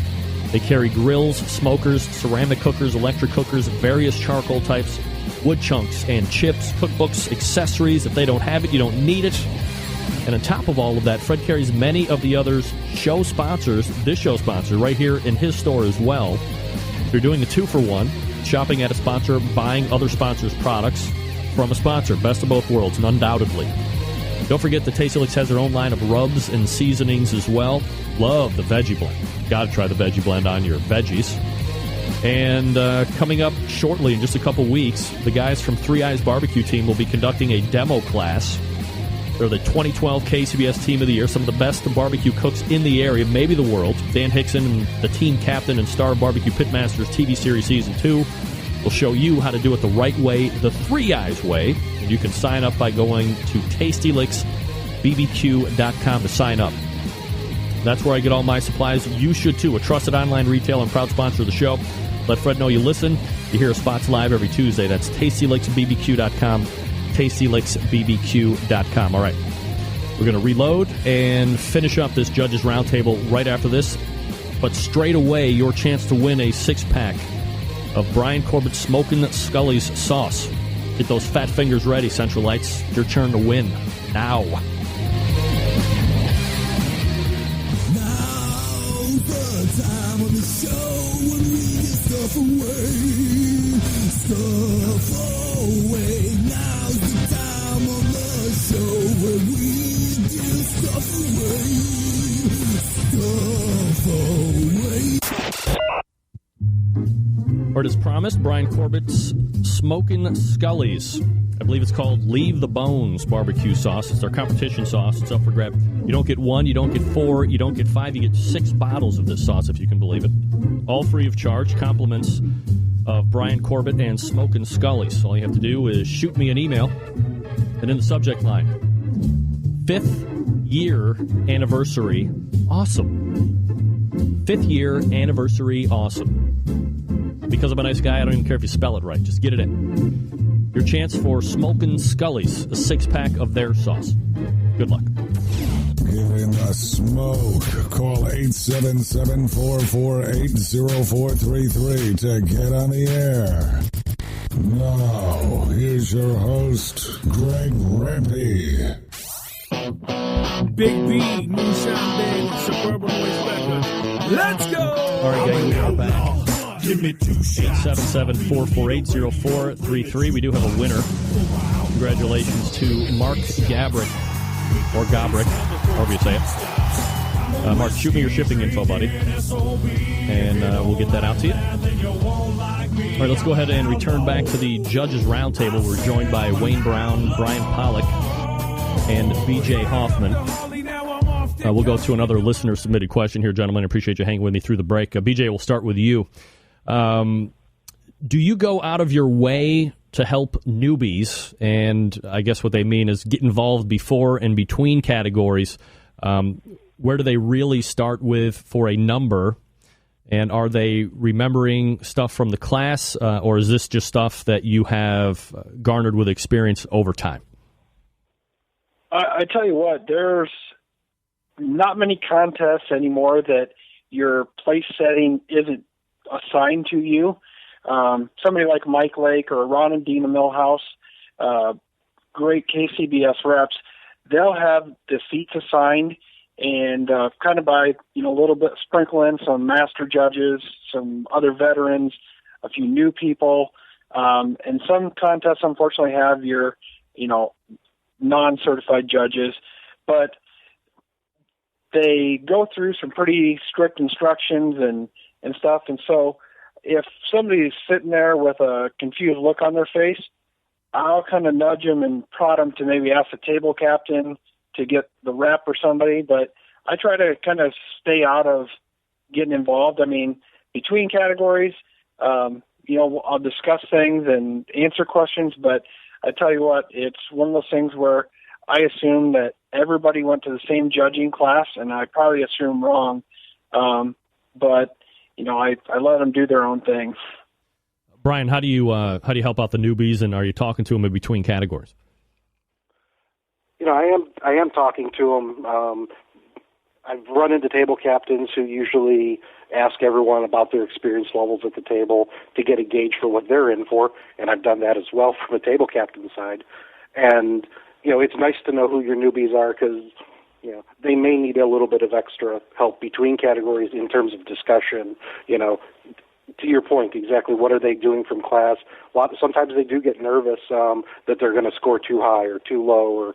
They carry grills, smokers, ceramic cookers, electric cookers, various charcoal types, wood chunks and chips, cookbooks, accessories. If they don't have it, you don't need it. And on top of all of that, Fred carries many of the others' show sponsors, this show sponsor, right here in his store as well. So you're doing a 2-for-1, shopping at a sponsor, buying other sponsors' products from a sponsor. Best of both worlds, and undoubtedly. Don't forget that Tasty Licks has their own line of rubs and seasonings as well. Love the veggie blend. Got to try the veggie blend on your veggies. And coming up shortly, in just a couple weeks, the guys from Three Eyes Barbecue Team will be conducting a demo class. They're the 2012 KCBS Team of the Year, some of the best barbecue cooks in the area, maybe the world. Dan Hickson, the team captain and star of Barbecue Pitmasters TV Series Season 2, will show you how to do it the right way, the Three Eyes way. And you can sign up by going to tastylicksbbq.com to sign up. That's where I get all my supplies. You should too. A trusted online retailer and proud sponsor of the show. Let Fred know you listen. You hear spots live every Tuesday. That's tastylicksbbq.com. tastylicksbbq.com. All right. We're going to reload and finish up this Judges Roundtable right after this. But straight away, your chance to win a 6-pack of Brian Corbett's Smokin' Scully's sauce. Get those fat fingers ready, Central Lights. Your turn to win now. Time on the show when we get stuff away. Now's the time on the show when we give stuff away. Or as promised, Brian Corbett's Smokin' Scully's. I believe it's called Leave the Bones barbecue sauce. It's our competition sauce. It's up for grab. You don't get 1, you don't get 4, you don't get 5. You get 6 bottles of this sauce, if you can believe it. All free of charge. Compliments of Brian Corbett and Smokin' Scullies. All you have to do is shoot me an email, and in the subject line, 5th year anniversary, awesome. 5th year anniversary, awesome. Because I'm a nice guy, I don't even care if you spell it right. Just get it in. Your chance for Smokin' Scullies, a 6-pack of their sauce. Good luck. Get in the smoke. Call 877-448-0433 to get on the air. Now, here's your host, Greg Rempe. Big B, Moonshine Band, Suburban Noise Records. Let's go! All right, gang, we are back. Give me 2 shots. 877-448-0433. We do have a winner. Congratulations to Mark Gabrick, or Gabrick, however you say it. Mark, shoot me your shipping info, buddy, and we'll get that out to you. All right, let's go ahead and return back to the Judges Roundtable. We're joined by Wayne Brown, Brian Polak, and B.J. Hoffman. We'll go to another listener-submitted question here, gentlemen. I appreciate you hanging with me through the break. B.J., we'll start with you. Do you go out of your way to help newbies? And I guess what they mean is get involved before and between categories. Where do they really start with for a number? And are they remembering stuff from the class, or is this just stuff that you have garnered with experience over time? I tell you what, there's not many contests anymore that your place setting isn't assigned to you. Somebody like Mike Lake or Ron and Dina Millhouse, great KCBS reps, they'll have the seats assigned, and kind of by, a little bit sprinkle in some master judges, some other veterans, a few new people, and some contests unfortunately have your, non-certified judges, but they go through some pretty strict instructions and stuff. And so if somebody's sitting there with a confused look on their face, I'll kind of nudge them and prod them to maybe ask the table captain to get the rep or somebody. But I try to kind of stay out of getting involved. I mean, between categories, I'll discuss things and answer questions, but I tell you what, it's one of those things where I assume that everybody went to the same judging class, and I probably assume wrong. But I let them do their own thing. Brian, how do you help out the newbies, and are you talking to them in between categories? I am talking to them. I've run into table captains who usually ask everyone about their experience levels at the table to get a gauge for what they're in for, and I've done that as well from the table captain side. And it's nice to know who your newbies are because they may need a little bit of extra help between categories in terms of discussion. To your point, exactly what are they doing from class? Sometimes they do get nervous that they're going to score too high or too low, or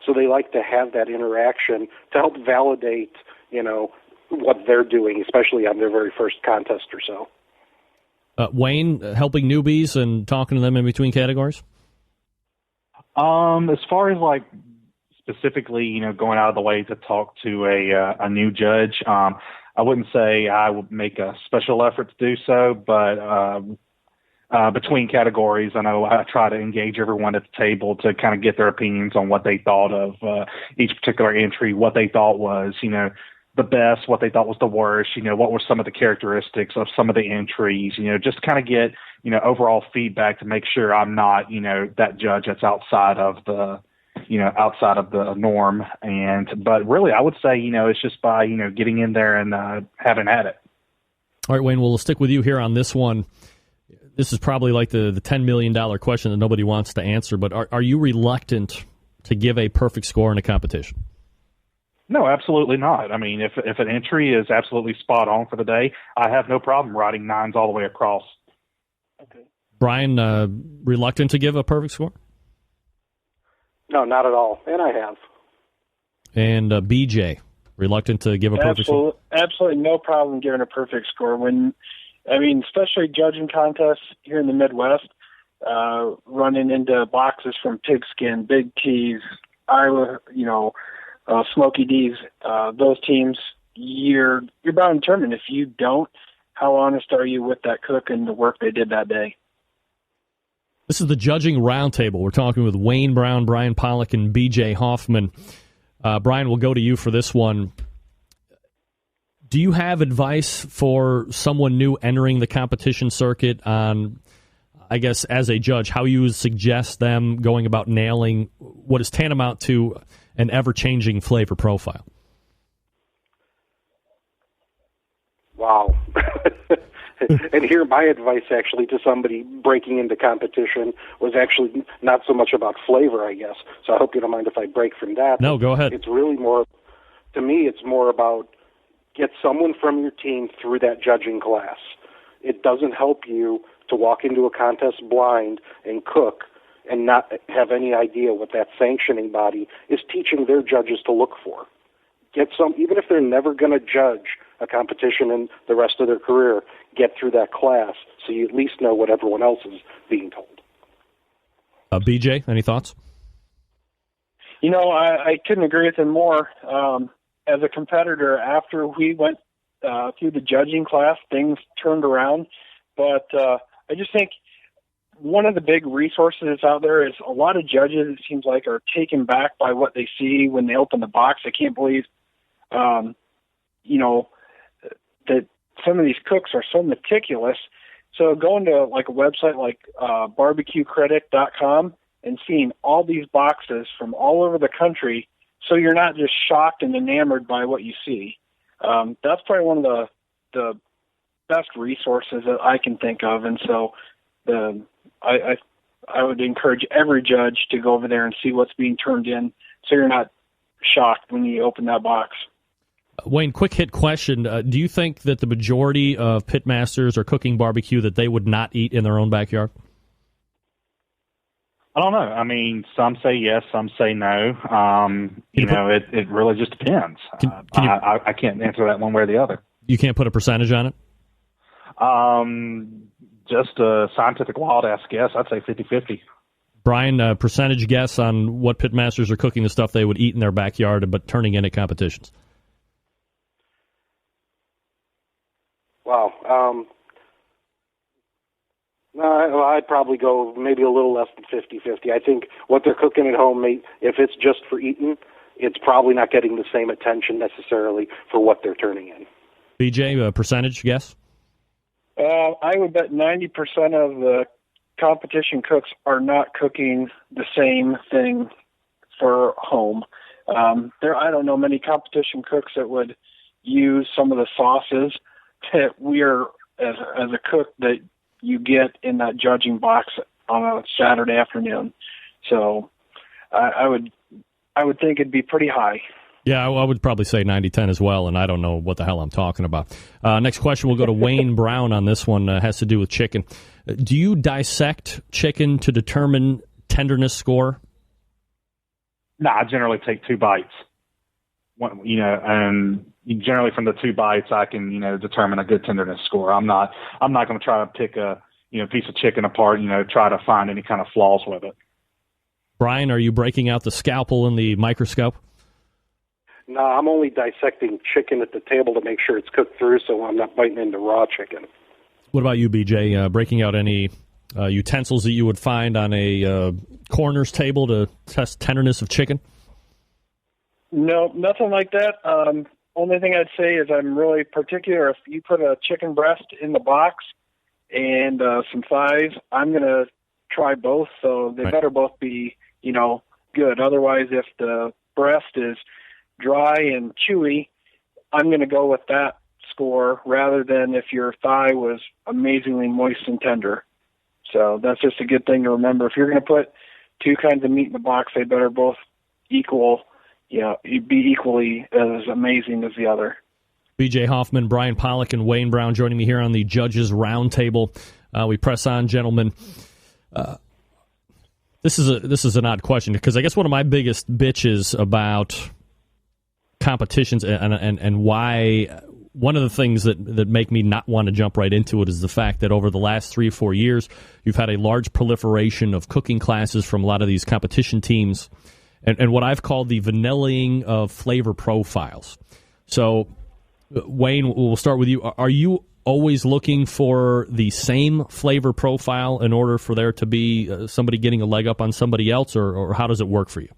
so they like to have that interaction to help validate what they're doing, especially on their very first contest or so. Wayne, helping newbies and talking to them in between categories? As far as specifically, going out of the way to talk to a new judge, I wouldn't say I would make a special effort to do so, but between categories, I know I try to engage everyone at the table to kind of get their opinions on what they thought of each particular entry, what they thought was, the best, what they thought was the worst, what were some of the characteristics of some of the entries, just kind of get, overall feedback to make sure I'm not, that judge that's outside of the norm. But really, I would say, it's just by, getting in there and having at it. All right, Wayne, we'll stick with you here on this one. This is probably like the $10 million question that nobody wants to answer, but are you reluctant to give a perfect score in a competition? No, absolutely not. I mean, if an entry is absolutely spot on for the day, I have no problem writing 9s all the way across. Okay. Brian, reluctant to give a perfect score? No, not at all, and I have. And BJ, reluctant to give a perfect score? Absolutely no problem giving a perfect score. Especially judging contests here in the Midwest, running into boxes from Pigskin, Big T's, Iowa, Smoky D's, those teams, you're bound and determined. If you don't how honest are you with that cook and the work they did that day? This is the Judging Roundtable. We're talking with Wayne Brown, Brian Polak, and B.J. Hoffman. Brian, we'll go to you for this one. Do you have advice for someone new entering the competition circuit on, I guess, as a judge, how you would suggest them going about nailing what is tantamount to an ever-changing flavor profile? Wow. And here, my advice actually to somebody breaking into competition was actually not so much about flavor, I guess. So I hope you don't mind if I break from that. No, go ahead. It's really more, to me, it's more about get someone from your team through that judging class. It doesn't help you to walk into a contest blind and cook and not have any idea what that sanctioning body is teaching their judges to look for. Get some, even if they're never going to judge a competition in the rest of their career, get through that class so you at least know what everyone else is being told. BJ, any thoughts? You know, I couldn't agree with him more. As a competitor, after we went through the judging class, things turned around. But I just think one of the big resources out there is a lot of judges, it seems like, are taken back by what they see when they open the box. I can't believe, that some of these cooks are so meticulous. So going to like a website like barbecuecritic.com and seeing all these boxes from all over the country, so you're not just shocked and enamored by what you see. That's probably one of the best resources that I can think of. And so I would encourage every judge to go over there and see what's being turned in so you're not shocked when you open that box. Wayne, quick hit question. Do you think that the majority of pitmasters are cooking barbecue that they would not eat in their own backyard? I don't know. I mean, some say yes, some say no. It really just depends. I can't answer that one way or the other. You can't put a percentage on it? Just a scientific wild-ass guess. I'd say 50-50. Brian, percentage guess on what pitmasters are cooking the stuff they would eat in their backyard but turning in at competitions? Wow. I'd probably go maybe a little less than 50-50. I think what they're cooking at home, if it's just for eating, it's probably not getting the same attention necessarily for what they're turning in. BJ, a percentage guess? I would bet 90% of the competition cooks are not cooking the same thing for home. I don't know many competition cooks that would use some of the sauces that we're, as a cook, that you get in that judging box on a Saturday afternoon. So I would think it'd be pretty high. Yeah, I would probably say 90-10 as well, and I don't know what the hell I'm talking about. Next question, we'll go to Wayne Brown on this one. Has to do with chicken. Do you dissect chicken to determine tenderness score? No, I generally take 2 bites. And generally from the 2 bites, I can, determine a good tenderness score. I'm not going to try to pick a, piece of chicken apart, try to find any kind of flaws with it. Brian, are you breaking out the scalpel and the microscope? No, I'm only dissecting chicken at the table to make sure it's cooked through so I'm not biting into raw chicken. What about you, BJ? Breaking out any utensils that you would find on a coroner's table to test tenderness of chicken? No, nothing like that. Only thing I'd say is I'm really particular. If you put a chicken breast in the box and some thighs, I'm going to try both, so they better both be, good. Otherwise, if the breast is dry and chewy, I'm going to go with that score rather than if your thigh was amazingly moist and tender. So that's just a good thing to remember. If you're going to put 2 kinds of meat in the box, they better both be equally as amazing as the other. B.J. Hoffman, Brian Polak, and Wayne Brown joining me here on the Judges Roundtable. We press on, gentlemen. This is an odd question because I guess one of my biggest bitches about competitions and why one of the things that make me not want to jump right into it is the fact that over the last 3 or 4 years, you've had a large proliferation of cooking classes from a lot of these competition teams and what I've called the vanillaing of flavor profiles. So, Wayne, we'll start with you. Are you always looking for the same flavor profile in order for there to be somebody getting a leg up on somebody else, or how does it work for you?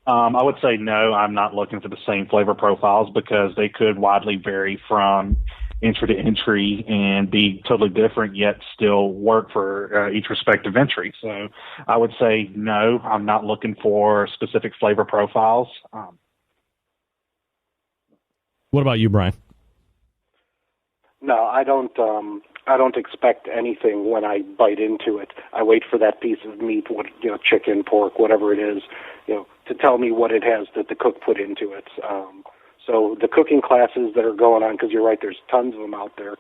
I would say no, I'm not looking for the same flavor profiles because they could widely vary from entry to entry and be totally different, yet still work for each respective entry. So I would say no, I'm not looking for specific flavor profiles. What about you, Brian? No, I don't expect anything when I bite into it. I wait for that piece of meat, chicken, pork, whatever it is, to tell me what it has that the cook put into it. So the cooking classes that are going on, because you're right, there's tons of them out there.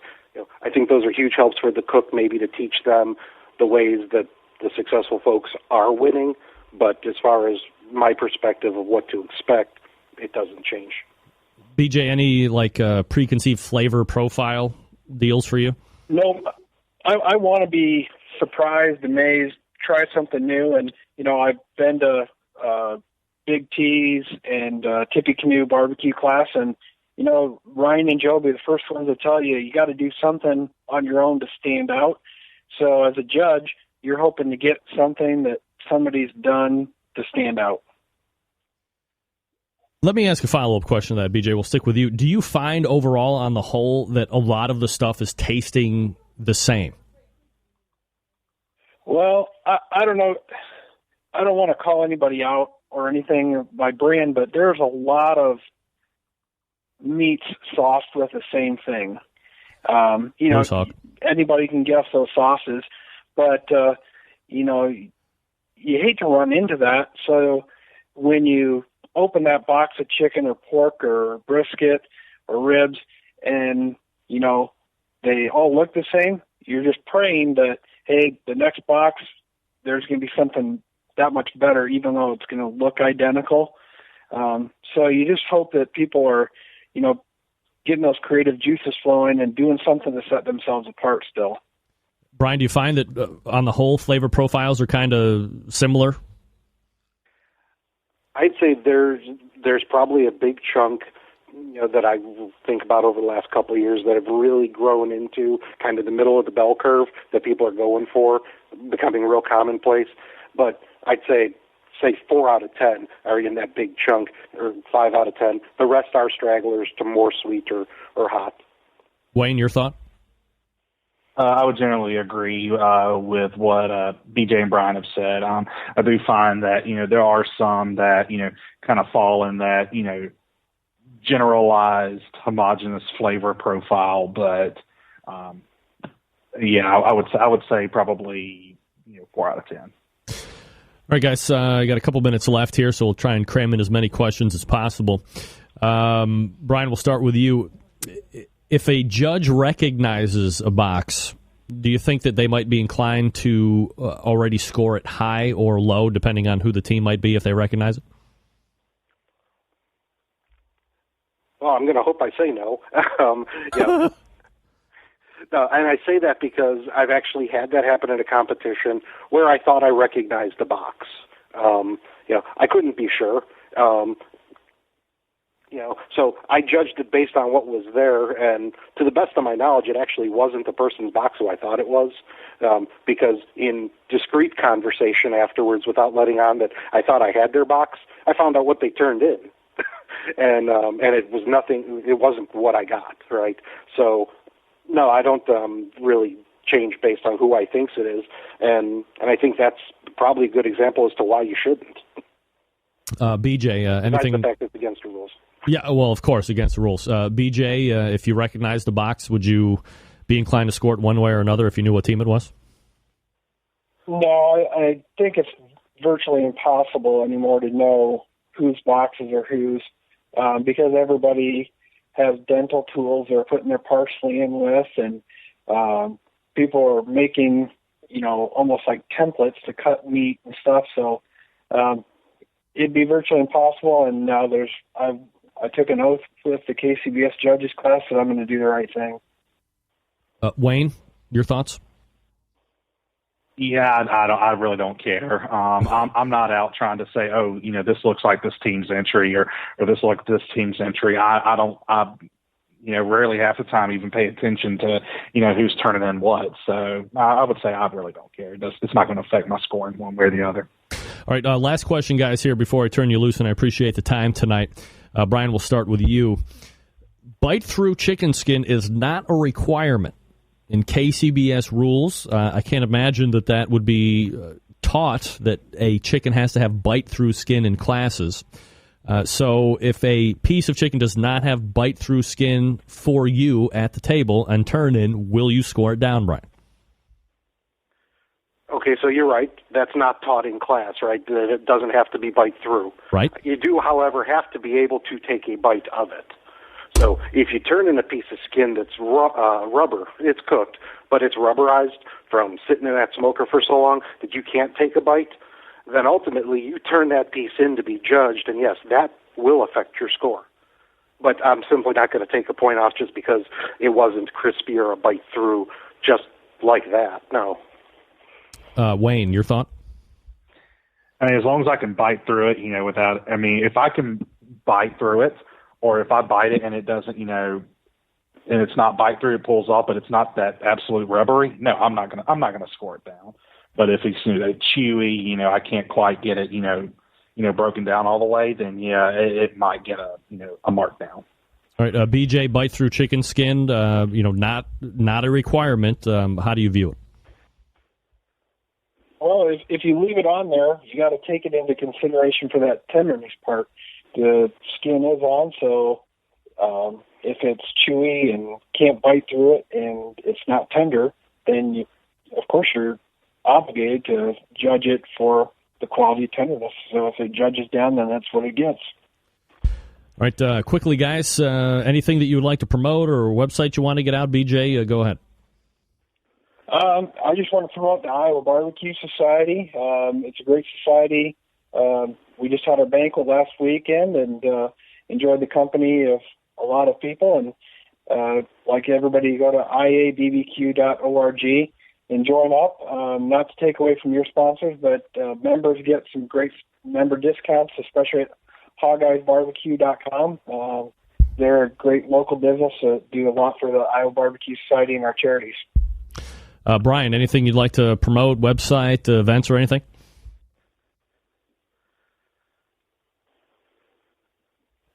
I think those are huge helps for the cook, maybe to teach them the ways that the successful folks are winning. But as far as my perspective of what to expect, it doesn't change. BJ, any preconceived flavor profile deals for you? No, I want to be surprised, amazed, try something new. And, I've been to Big T's and Tippy Canoe barbecue class. And, Ryan and Joe be the first ones to tell you got to do something on your own to stand out. So as a judge, you're hoping to get something that somebody's done to stand out. Let me ask a follow-up question to that, BJ. We'll stick with you. Do you find overall on the whole that a lot of the stuff is tasting the same? Well, I don't know. I don't want to call anybody out or anything by brand, but there's a lot of meats sauced with the same thing. Anybody can guess those sauces, but, you hate to run into that. So when you open that box of chicken or pork or brisket or ribs and, they all look the same, you're just praying that, hey, the next box, there's going to be something that much better, even though it's going to look identical. So you just hope that people are, getting those creative juices flowing and doing something to set themselves apart still. Brian, do you find that on the whole flavor profiles are kind of similar? I'd say there's probably a big chunk, that I think about over the last couple of years that have really grown into kind of the middle of the bell curve that people are going for, becoming real commonplace. But I'd say 4 out of 10 are in that big chunk, or 5 out of 10. The rest are stragglers to more sweet or hot. Wayne, your thought? I would generally agree with what BJ and Brian have said. I do find that, there are some that, kind of fall in that, generalized homogeneous flavor profile. But, I would say probably, 4 out of 10. All right, guys, I got a couple minutes left here, so we'll try and cram in as many questions as possible. Brian, we'll start with you. If a judge recognizes a box, do you think that they might be inclined to already score it high or low, depending on who the team might be if they recognize it? Well, I'm going to hope I say no. No, and I say that because I've actually had that happen at a competition where I thought I recognized the box. I couldn't be sure. So I judged it based on what was there, and to the best of my knowledge, it actually wasn't the person's box who I thought it was, because in discreet conversation afterwards, without letting on that I thought I had their box, I found out what they turned in, and it was nothing. It wasn't what I got, right? So no, I don't really change based on who I think it is, and I think that's probably a good example as to why you shouldn't. BJ, anything? Besides the fact it's against the rules. Yeah, well, of course, against the rules. BJ, if you recognize the box, would you be inclined to score it one way or another if you knew what team it was? No, I think it's virtually impossible anymore to know whose boxes are whose, because everybody has dental tools they're putting their parsley in with, and people are making, almost like templates to cut meat and stuff. So it'd be virtually impossible. And now I took an oath with the KCBS judges class that I'm going to do the right thing. Wayne, your thoughts? Yeah, I really don't care. I'm not out trying to say, this looks like this team's entry or this looks like this team's entry. rarely half the time even pay attention to, who's turning in what. So I would say I really don't care. It's not going to affect my scoring one way or the other. All right, last question, guys, here before I turn you loose, and I appreciate the time tonight. Brian, we'll start with you. Bite-through chicken skin is not a requirement in KCBS rules. I can't imagine that would be taught, that a chicken has to have bite-through skin in classes. So if a piece of chicken does not have bite-through skin for you at the table and turn in, will you score it down, Brian? Okay, so you're right. That's not taught in class, right? It doesn't have to be bite-through. Right. You do, however, have to be able to take a bite of it. So if you turn in a piece of skin that's rubber, it's cooked, but it's rubberized from sitting in that smoker for so long that you can't take a bite, then ultimately you turn that piece in to be judged, and yes, that will affect your score. But I'm simply not going to take a point off just because it wasn't crispy or a bite through just like that. No. Wayne, your thought? I mean, as long as I can bite through it, if I can bite through it, or if I bite it and it doesn't, and it's not bite through, it pulls off, but it's not that absolute rubbery. No, I'm not gonna score it down. But if it's chewy, I can't quite get it, broken down all the way, then yeah, it might get a mark down. All right, BJ, bite through chicken skin, not a requirement. How do you view it? Well, if you leave it on there, you got to take it into consideration for that tenderness part. The skin is on, so if it's chewy and can't bite through it and it's not tender, then of course you're obligated to judge it for the quality of tenderness. So if it judges down, then that's what it gets. All right, quickly, guys, anything that you would like to promote or website you want to get out, BJ, go ahead. I just want to promote the Iowa Barbecue Society. It's a great society. We just had our banquet last weekend and enjoyed the company of a lot of people. And like everybody, go to iabbq.org and join up. Not to take away from your sponsors, but members get some great member discounts, especially at hogeyesbarbecue.com. They're a great local business that do a lot for the Iowa Barbecue Society and our charities. Brian, anything you'd like to promote, website, events, or anything?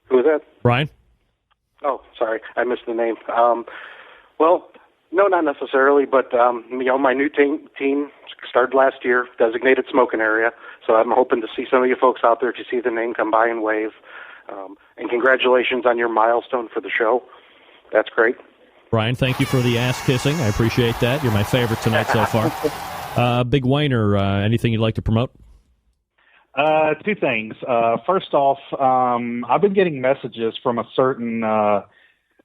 Who is that? Brian? Oh, sorry. I missed the name. Well, no, not necessarily, but, my new team started last year, designated smoking area, so I'm hoping to see some of you folks out there to see the name come by and wave. And congratulations on your milestone for the show. That's great. Brian, thank you for the ass-kissing. I appreciate that. You're my favorite tonight so far. Big Wayner, anything you'd like to promote? Two things. First off, I've been getting messages from a certain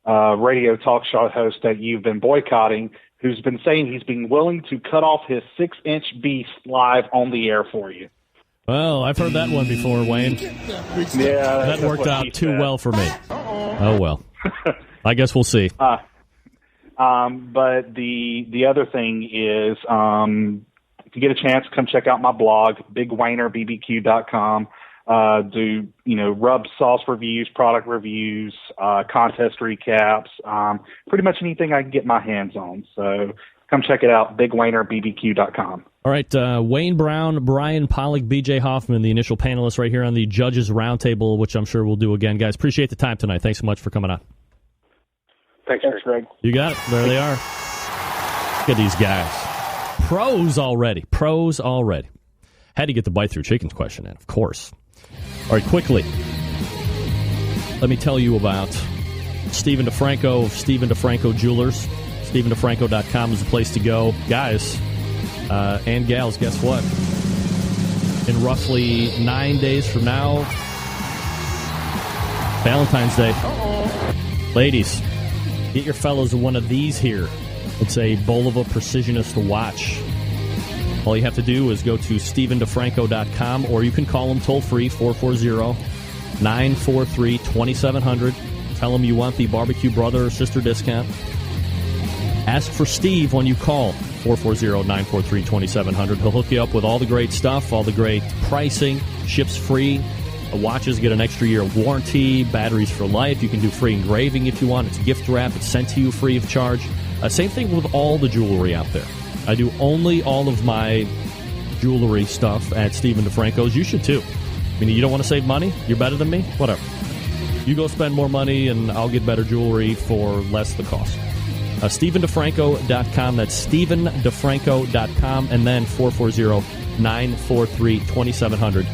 radio talk show host that you've been boycotting, who's been saying he's been willing to cut off his 6-inch beast live on the air for you. Well, I've heard that one before, Wayne. Yeah, that worked out too well for me. Oh, well. I guess we'll see. But the other thing is, if you get a chance, come check out my blog, bigwaynerbbq.com. Do rub sauce reviews, product reviews, contest recaps, pretty much anything I can get my hands on. So come check it out, bigwaynerbbq.com. All right, Wayne Brown, Brian Polak, BJ Hoffman, the initial panelists right here on the Judges Roundtable, which I'm sure we'll do again. Guys, appreciate the time tonight. Thanks so much for coming on. Thanks, Greg. You got it. There they are. Look at these guys. Pros already. Had to get the bite through chickens question in, of course. All right, quickly. Let me tell you about Stephen DeFranco of Stephen DeFranco Jewelers. StephenDeFranco.com is the place to go. Guys and gals, guess what? In roughly 9 days from now, Valentine's Day. Ladies, get your fellows one of these here. It's a Bulova Precisionist watch. All you have to do is go to StephenDeFranco.com, or you can call them toll-free, 440-943-2700. Tell them you want the barbecue brother or sister discount. Ask for Steve when you call, 440-943-2700. He'll hook you up with all the great stuff, all the great pricing, ships free, Watches get an extra year of warranty, batteries for life. You can do free engraving if you want. It's gift wrap. It's sent to you free of charge. Same thing with all the jewelry out there. I do only all of my jewelry stuff at Stephen DeFranco's. You should too. I mean, you don't want to save money? You're better than me? Whatever. You go spend more money and I'll get better jewelry for less the cost. StephenDeFranco.com. That's StephenDeFranco.com. And then 440-943-2700.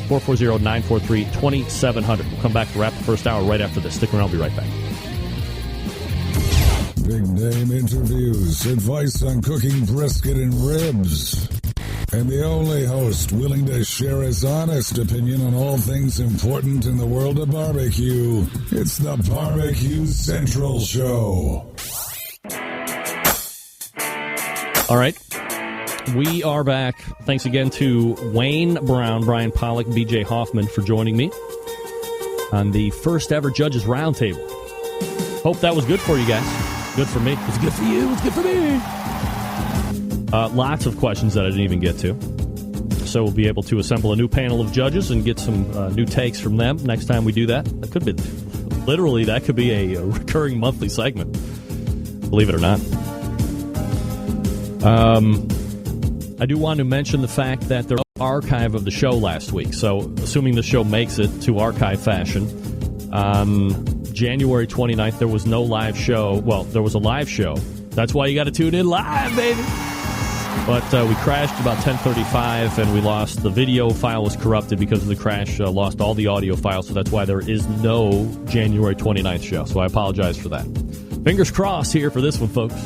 440-943-2700. We'll come back to wrap the first hour right after this. Stick around. I'll be right back. Big name interviews, advice on cooking brisket and ribs, and the only host willing to share his honest opinion on all things important in the world of barbecue. It's the BBQ Central Show. All right. We are back. Thanks again to Wayne Brown, Brian Polak, BJ Hoffman for joining me on the first ever Judges Roundtable. Hope that was good for you guys. Good for me. It's good for you. It's good for me. Lots of questions that I didn't even get to. So we'll be able to assemble a new panel of judges and get some new takes from them next time we do that. That could be, literally, that could be a recurring monthly segment. Believe it or not. I do want to mention the fact that there was no archive of the show last week. So assuming the show makes it to archive fashion, January 29th, there was no live show. Well, there was a live show. That's why you got to tune in live, baby. But we crashed about 10:35, and we lost the video file was corrupted because of the crash. Lost all the audio files, so that's why there is no January 29th show. So I apologize for that. Fingers crossed here for this one, folks.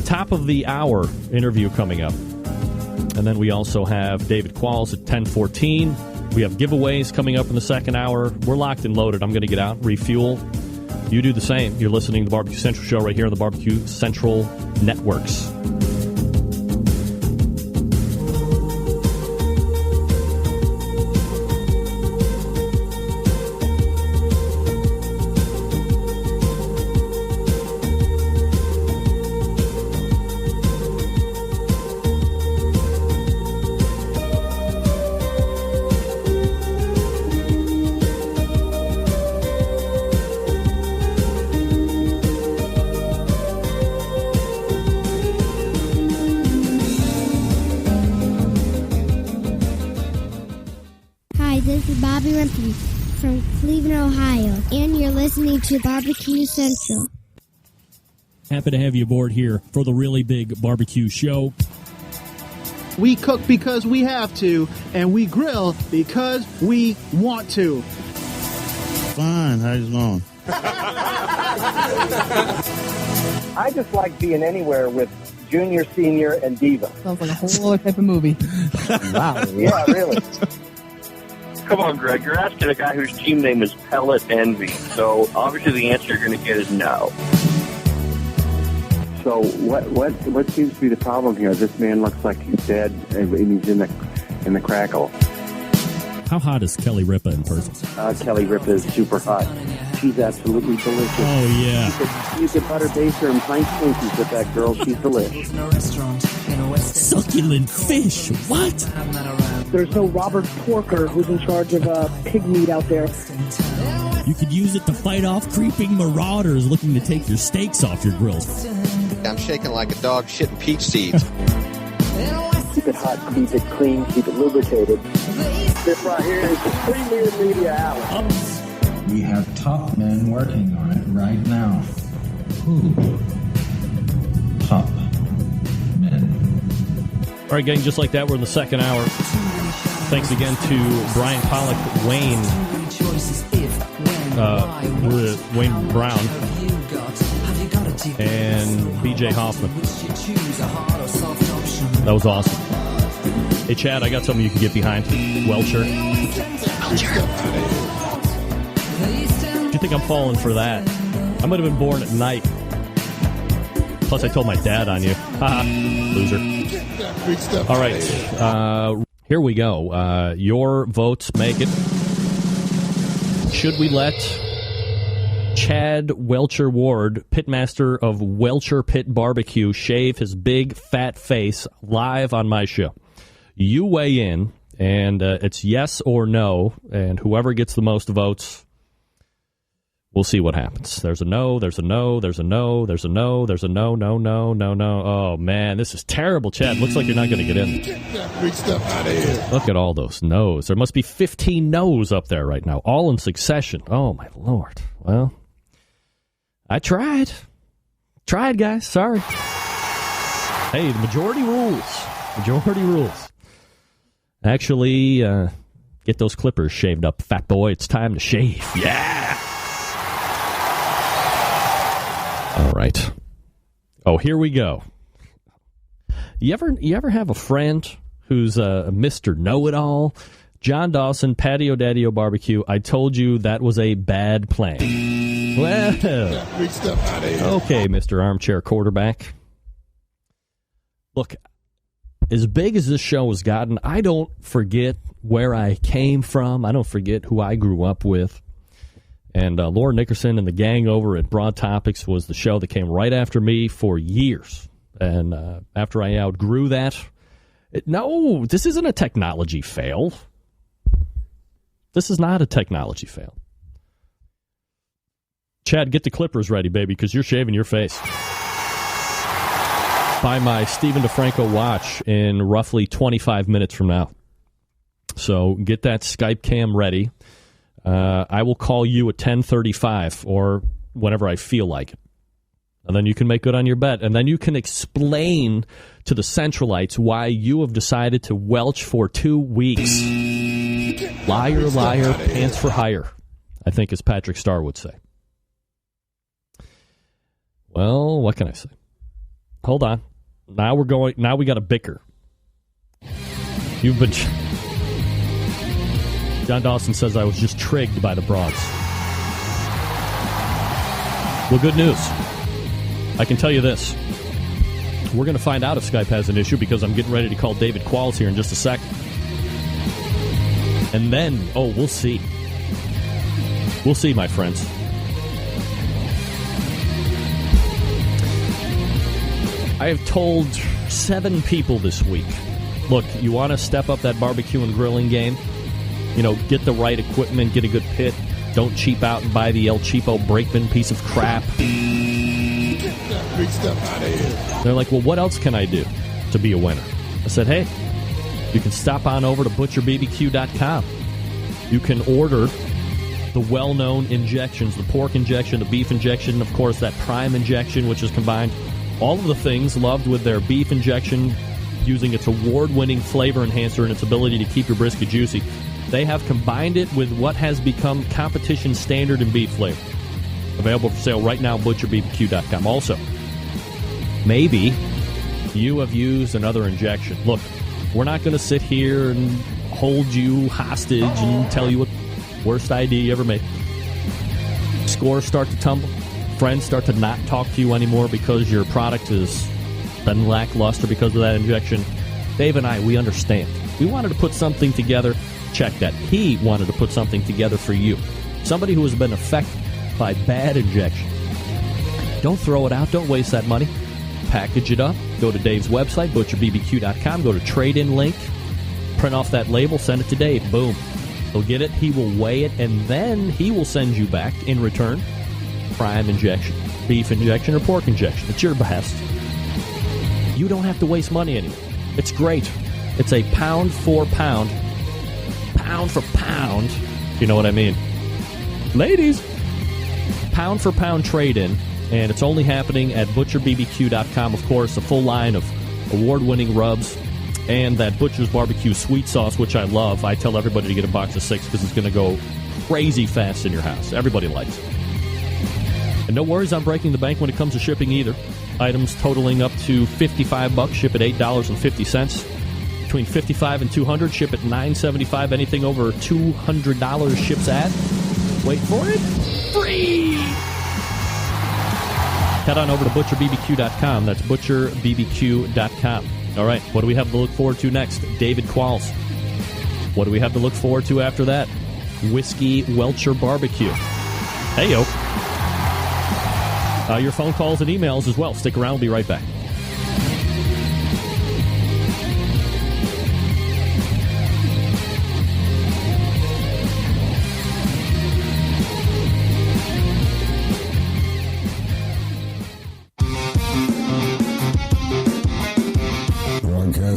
Top of the hour interview coming up. And then we also have David Qualls at 10:14. We have giveaways coming up in the second hour. We're locked and loaded. I'm going to get out, refuel. You do the same. You're listening to the Barbecue Central Show right here on the Barbecue Central Networks. From Cleveland, Ohio, and you're listening to Barbecue Central. Happy to have you aboard here for the really big barbecue show. We cook because we have to, and we grill because we want to. Fine, how's it going? I just like being anywhere with Junior, Senior, and Diva. Sounds like a whole other type of movie. Wow. Yeah, really. Come on, Greg. You're asking a guy whose team name is Pellet Envy. So obviously the answer you're going to get is no. So what seems to be the problem here? This man looks like he's dead, and he's in the crackle. How hot is Kelly Ripa in person? Kelly Ripa is super hot. She's absolutely delicious. Oh, yeah. You could butter base her and pint Twinkies with that girl. She's delicious. Succulent fish. What? There's no Robert Porker who's in charge of pig meat out there. You could use it to fight off creeping marauders looking to take your steaks off your grills. I'm shaking like a dog shitting peach seeds. Keep it hot, keep it clean, keep it lubricated. This right here is the premier media alley. We have top men working on it right now. Ooh. Top men. All right, gang, just like that, we're in the second hour. Thanks again to Brian Polak, Wayne Brown, and BJ Hoffman. That was awesome. Hey, Chad, I got something you can get behind. Welcher. Do you think I'm falling for that? I might have been born at night. Plus, I told my dad on you. Haha, loser. All right, here we go. Your votes make it. Should we let Chad Welcher Ward, pitmaster of Welcher Pit Barbecue, shave his big fat face live on my show? You weigh in. And it's yes or no, and whoever gets the most votes, we'll see what happens. There's a no, there's a no, there's a no, there's a no, there's a no, no, no, no, no. Oh, man, this is terrible, Chad. Looks like you're not going to get in. Get that big stuff out of here. Look at all those no's. There must be 15 no's up there right now, all in succession. Oh, my Lord. Well, I tried. Tried, guys. Sorry. Hey, the majority rules. Majority rules. Actually, get those clippers shaved up, fat boy. It's time to shave. Yeah. All right. Oh, here we go. You ever have a friend who's a Mr. Know-It-All? John Dawson, Patio Daddy-O Barbecue. I told you that was a bad plan. Well, okay, Mr. Armchair Quarterback. Look, as big as this show has gotten, I don't forget where I came from. I don't forget who I grew up with. And Laura Nickerson and the gang over at Broad Topics was the show that came right after me for years. And after I outgrew that, no, this isn't a technology fail. This is not a technology fail. Chad, get the clippers ready, baby, because you're shaving your face. By my Stephen DeFranco watch in roughly 25 minutes from now. So get that Skype cam ready. I will call you at 10:35 or whenever I feel like it. And then you can make good on your bet. And then you can explain to the Centralites why you have decided to welch for 2 weeks. Liar, liar, pants for hire, I think as Patrick Starr would say. Well, what can I say? Hold on. Now we got to bicker. You've been... John Dawson says I was just trigged by the broads. Well, good news. I can tell you this. We're going to find out if Skype has an issue because I'm getting ready to call David Qualls here in just a second. And then, we'll see. We'll see, my friends. I have told 7 people this week, look, you want to step up that barbecue and grilling game? You know, get the right equipment, get a good pit. Don't cheap out and buy the El Cheapo Brakeman piece of crap. Get that big stuff out of here. They're like, well, what else can I do to be a winner? I said, hey, you can stop on over to butcherbbq.com. You can order the well-known injections, the pork injection, the beef injection, of course, that prime injection, which is combined all of the things loved with their beef injection using its award-winning flavor enhancer and its ability to keep your brisket juicy. They have combined it with what has become competition standard in beef flavor. Available for sale right now, butcherbbq.com. Also, maybe you have used another injection. Look, we're not going to sit here and hold you hostage and tell you what worst idea you ever made. Scores start to tumble. Friends start to not talk to you anymore because your product has been lackluster because of that injection. Dave and I, we understand. We wanted to put something together. Check that. He wanted to put something together for you. Somebody who has been affected by bad injection. Don't throw it out. Don't waste that money. Package it up. Go to Dave's website, butcherbbq.com. Go to trade-in link. Print off that label. Send it to Dave. Boom. He'll get it. He will weigh it. And then he will send you back, in return, prime injection, beef injection, or pork injection. It's your behest. You don't have to waste money anymore. It's great. It's a pound for pound, pound for pound, if you know what I mean. Ladies, pound for pound trade-in, and it's only happening at butcherbbq.com. Of course, a full line of award-winning rubs and that Butcher's Barbecue sweet sauce, which I love. I tell everybody to get a box of 6 because it's going to go crazy fast in your house. Everybody likes it. And no worries on breaking the bank when it comes to shipping either. Items totaling up to $55 ship at $8.50. Between $55 and $200 ship at $9.75. Anything over $200 ships at, wait for it, free! Head on over to butcherbbq.com. That's butcherbbq.com. All right, what do we have to look forward to next? David Qualls. What do we have to look forward to after that? Whiskey Welcher Barbecue. Hey, yo. Your phone calls and emails as well. Stick around. We'll be right back.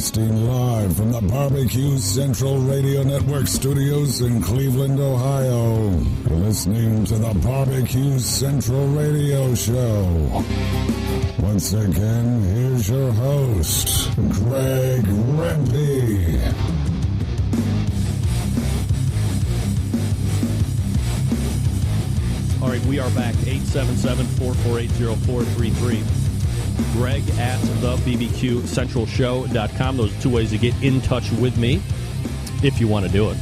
Broadcasting live from the BBQ Central Radio Network studios in Cleveland, Ohio. You're listening to the BBQ Central Radio Show. Once again, here's your host, Greg Rempe. All right, we are back, 877-448-0433. Greg at the BBQCentralShow.com. Those are two ways to get in touch with me if you want to do it.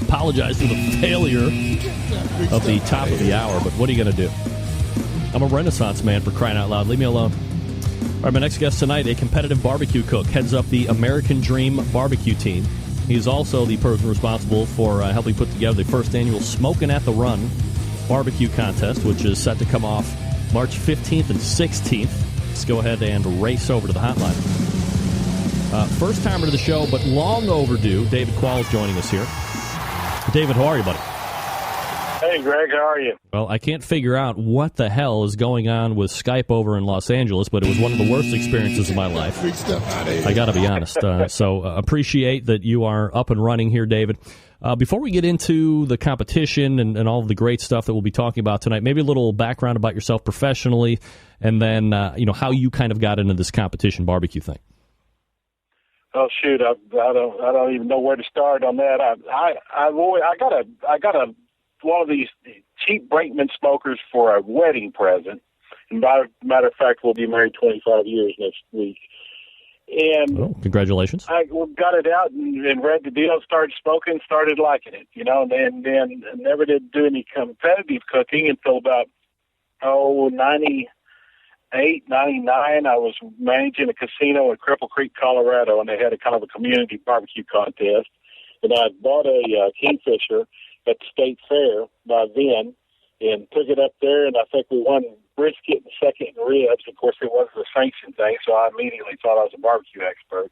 Apologize for the failure of the top of the hour, but what are you going to do? I'm a Renaissance man, for crying out loud. Leave me alone. All right, my next guest tonight, a competitive barbecue cook, heads up the American Dream barbecue team. He's also the person responsible for helping put together the first annual Smokin' at the Run barbecue contest, which is set to come off March 15th and 16th. Let's go ahead and race over to the hotline. First timer to the show, but long overdue. David Quall is joining us here. David, how are you, buddy? Hey, Greg, how are you? Well, I can't figure out what the hell is going on with Skype over in Los Angeles, but it was one of the worst experiences of my life. I got to be honest. So appreciate that you are up and running here, David. Before we get into the competition and all of the great stuff that we'll be talking about tonight, maybe a little background about yourself professionally, and then how you kind of got into this competition barbecue thing. Oh shoot, I don't even know where to start on that. I got one of these cheap Brinkman smokers for a wedding present. And matter of fact, we'll be married 25 years next week. And congratulations. I got it out and read the deal, started smoking, started liking it, and then never did do any competitive cooking until about 98, 99. I was managing a casino in Cripple Creek, Colorado, and they had a kind of a community barbecue contest. And I bought a Kingfisher at the state fair by then and took it up there, and I think we won brisket and second and ribs. Of course, it wasn't a sanctioned thing, so I immediately thought I was a barbecue expert.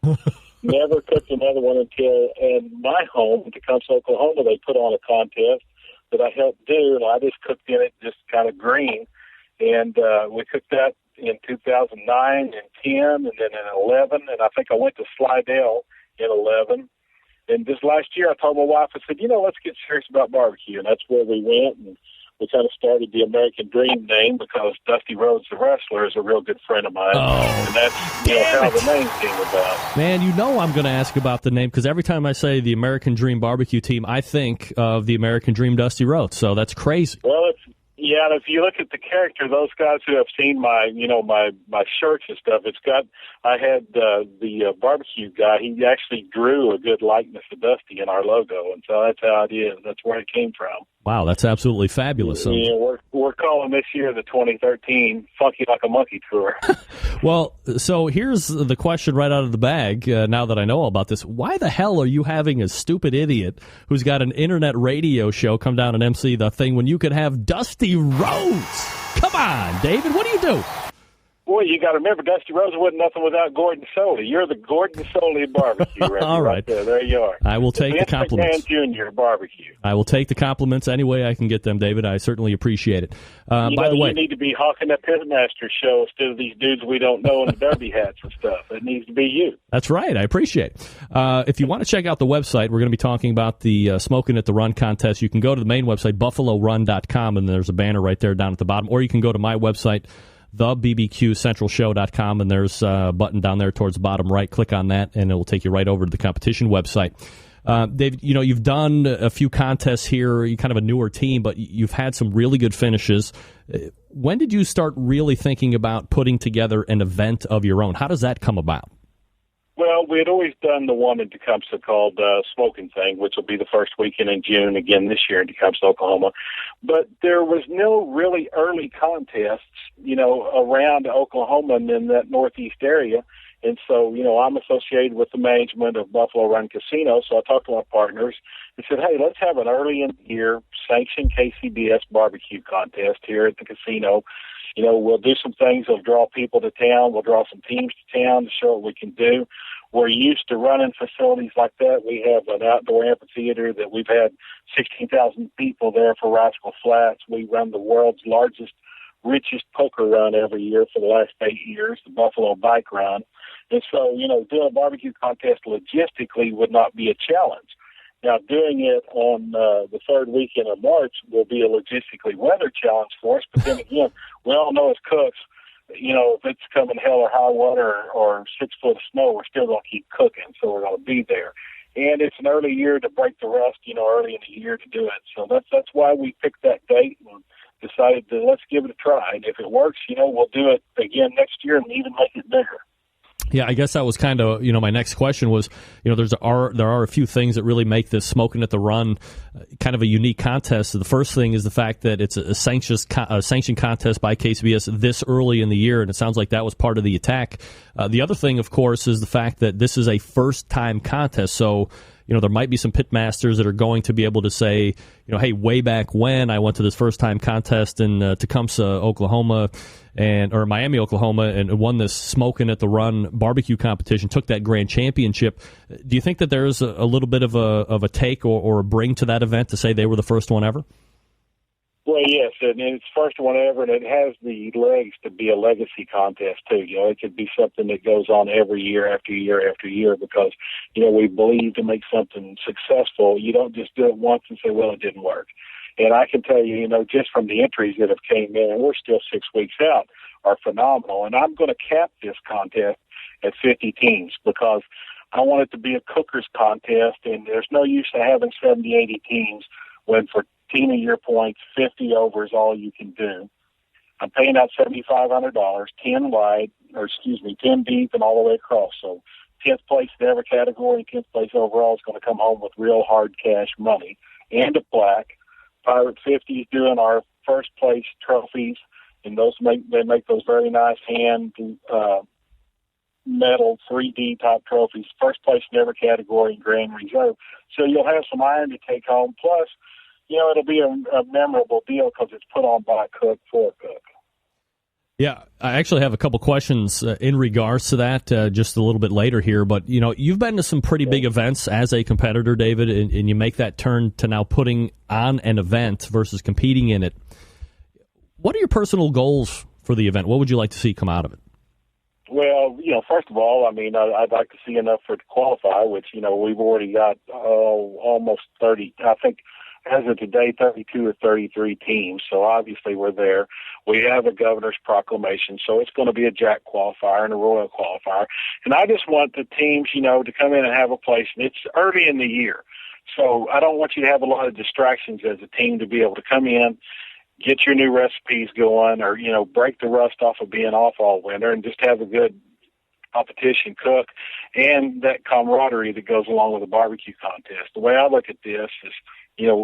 Never cooked another one until in my home in Tecumseh, Oklahoma, they put on a contest that I helped do, and I just cooked in it just kind of green. And we cooked that in 2009 and 10 and then in 11, and I think I went to Slidell in 11. And this last year I told my wife, I said, let's get serious about barbecue, and that's where we went, and we kind of started the American Dream name because Dusty Rhodes, the wrestler, is a real good friend of mine. And that's how the name came about. Man, I'm going to ask about the name because every time I say the American Dream barbecue team, I think of the American Dream Dusty Rhodes. So that's crazy. Well, if you look at the character, those guys who have seen my shirts and stuff, I had the barbecue guy. He actually drew a good likeness of Dusty in our logo, and so that's how it is. That's where it came from. Wow, that's absolutely fabulous. Yeah, we're calling this year the 2013 Funky Like a Monkey Tour. Well, so here's the question right out of the bag, now that I know all about this. Why the hell are you having a stupid idiot who's got an internet radio show come down and MC the thing when you could have Dusty Rhodes? Come on, David, what do you do? Boy, you got to remember, Dusty Rhodes wasn't nothing without Gordon Soley. You're the Gordon Soley barbecue. All right. There you are. I will take the compliments. McMahon Jr. barbecue. I will take the compliments any way I can get them, David. I certainly appreciate it. By the way, you need to be hawking that Pitmaster show instead of these dudes we don't know in the derby hats and stuff. It needs to be you. That's right. I appreciate it. If you want to check out the website, we're going to be talking about the Smokin' at the Run contest. You can go to the main website, buffalorun.com, and there's a banner right there down at the bottom. Or you can go to my website, thebbqcentralshow.com, and there's a button down there towards the bottom right. Click on that, and it will take you right over to the competition website. Dave, you've done a few contests here. You're kind of a newer team, but you've had some really good finishes. When did you start really thinking about putting together an event of your own? How does that come about? Well, we had always done the one in Tecumseh called Smoking Thing, which will be the first weekend in June, again this year in Tecumseh, Oklahoma. But there was no really early contests, around Oklahoma and in that northeast area. And so, I'm associated with the management of Buffalo Run Casino, so I talked to my partners and said, hey, let's have an early in the year sanctioned KCBS barbecue contest here at the casino. We'll do some things that'll draw people to town. We'll draw some teams to town to show what we can do. We're used to running facilities like that. We have an outdoor amphitheater that we've had 16,000 people there for Rascal Flats. We run the world's largest, richest poker run every year for the last 8 years, the Buffalo Bike Run. And so, doing a barbecue contest logistically would not be a challenge. Now, doing it on the third weekend of March will be a logistically weather challenge for us. But then again, we all know as cooks, if it's coming hell or high water or 6 foot of snow, we're still going to keep cooking. So we're going to be there. And it's an early year to break the rust, early in the year to do it. So that's why we picked that date and decided to let's give it a try. And if it works, we'll do it again next year and even make it bigger. Yeah, I guess that was kind of, my next question was, there are a few things that really make this Smoking at the Run kind of a unique contest. The first thing is the fact that it's a sanctioned contest by KCBS this early in the year, and it sounds like that was part of the attack. The other thing, of course, is the fact that this is a first-time contest, so there might be some pitmasters that are going to be able to say, hey, way back when I went to this first-time contest in Tecumseh, Oklahoma, or Miami, Oklahoma, and won this Smoking at the Run barbecue competition, took that grand championship. Do you think that there's a little bit of a take or a bring to that event to say they were the first one ever? Well, yes, and it's the first one ever, and it has the legs to be a legacy contest, too. It could be something that goes on every year after year after year because, we believe to make something successful, you don't just do it once and say, well, it didn't work. And I can tell you, just from the entries that have came in, and we're still 6 weeks out, are phenomenal. And I'm going to cap this contest at 50 teams because I want it to be a cooker's contest, and there's no use to having 70, 80 teams when for team of year points, 50 over is all you can do. I'm paying out $7,500, 10 deep and all the way across. So 10th place in every category, 10th place overall is going to come home with real hard cash money and a plaque. Pirate 50 is doing our first place trophies, and they make those very nice hand metal 3D type trophies. First place in every category in Grand Reserve. So you'll have some iron to take home. Plus, it'll be a memorable deal because it's put on by a cook for a cook. Yeah, I actually have a couple questions in regards to that just a little bit later here. But, you've been to some pretty big events as a competitor, David, and you make that turn to now putting on an event versus competing in it. What are your personal goals for the event? What would you like to see come out of it? Well, first of all, I'd like to see enough for it to qualify, which, we've already got almost 30, I think, as of today, 32 or 33 teams. So obviously we're there. We have a governor's proclamation, so it's going to be a Jack qualifier and a Royal qualifier. And I just want the teams, to come in and have a place. And it's early in the year, so I don't want you to have a lot of distractions as a team to be able to come in, get your new recipes going, or, break the rust off of being off all winter and just have a good competition cook and that camaraderie that goes along with a barbecue contest. The way I look at this is,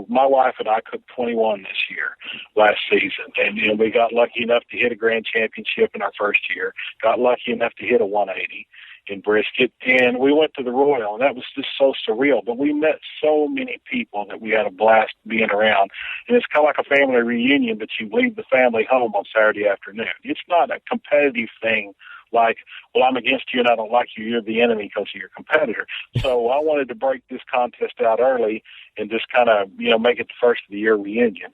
my wife and I cooked 21 this year, last season, and we got lucky enough to hit a grand championship in our first year, got lucky enough to hit a 180 in brisket, and we went to the Royal, and that was just so surreal. But we met so many people that we had a blast being around, and it's kind of like a family reunion, but you leave the family home on Saturday afternoon. It's not a competitive thing like, well, I'm against you and I don't like you, you're the enemy because of your competitor. So I wanted to break this contest out early and just kind of, make it the first of the year reunion.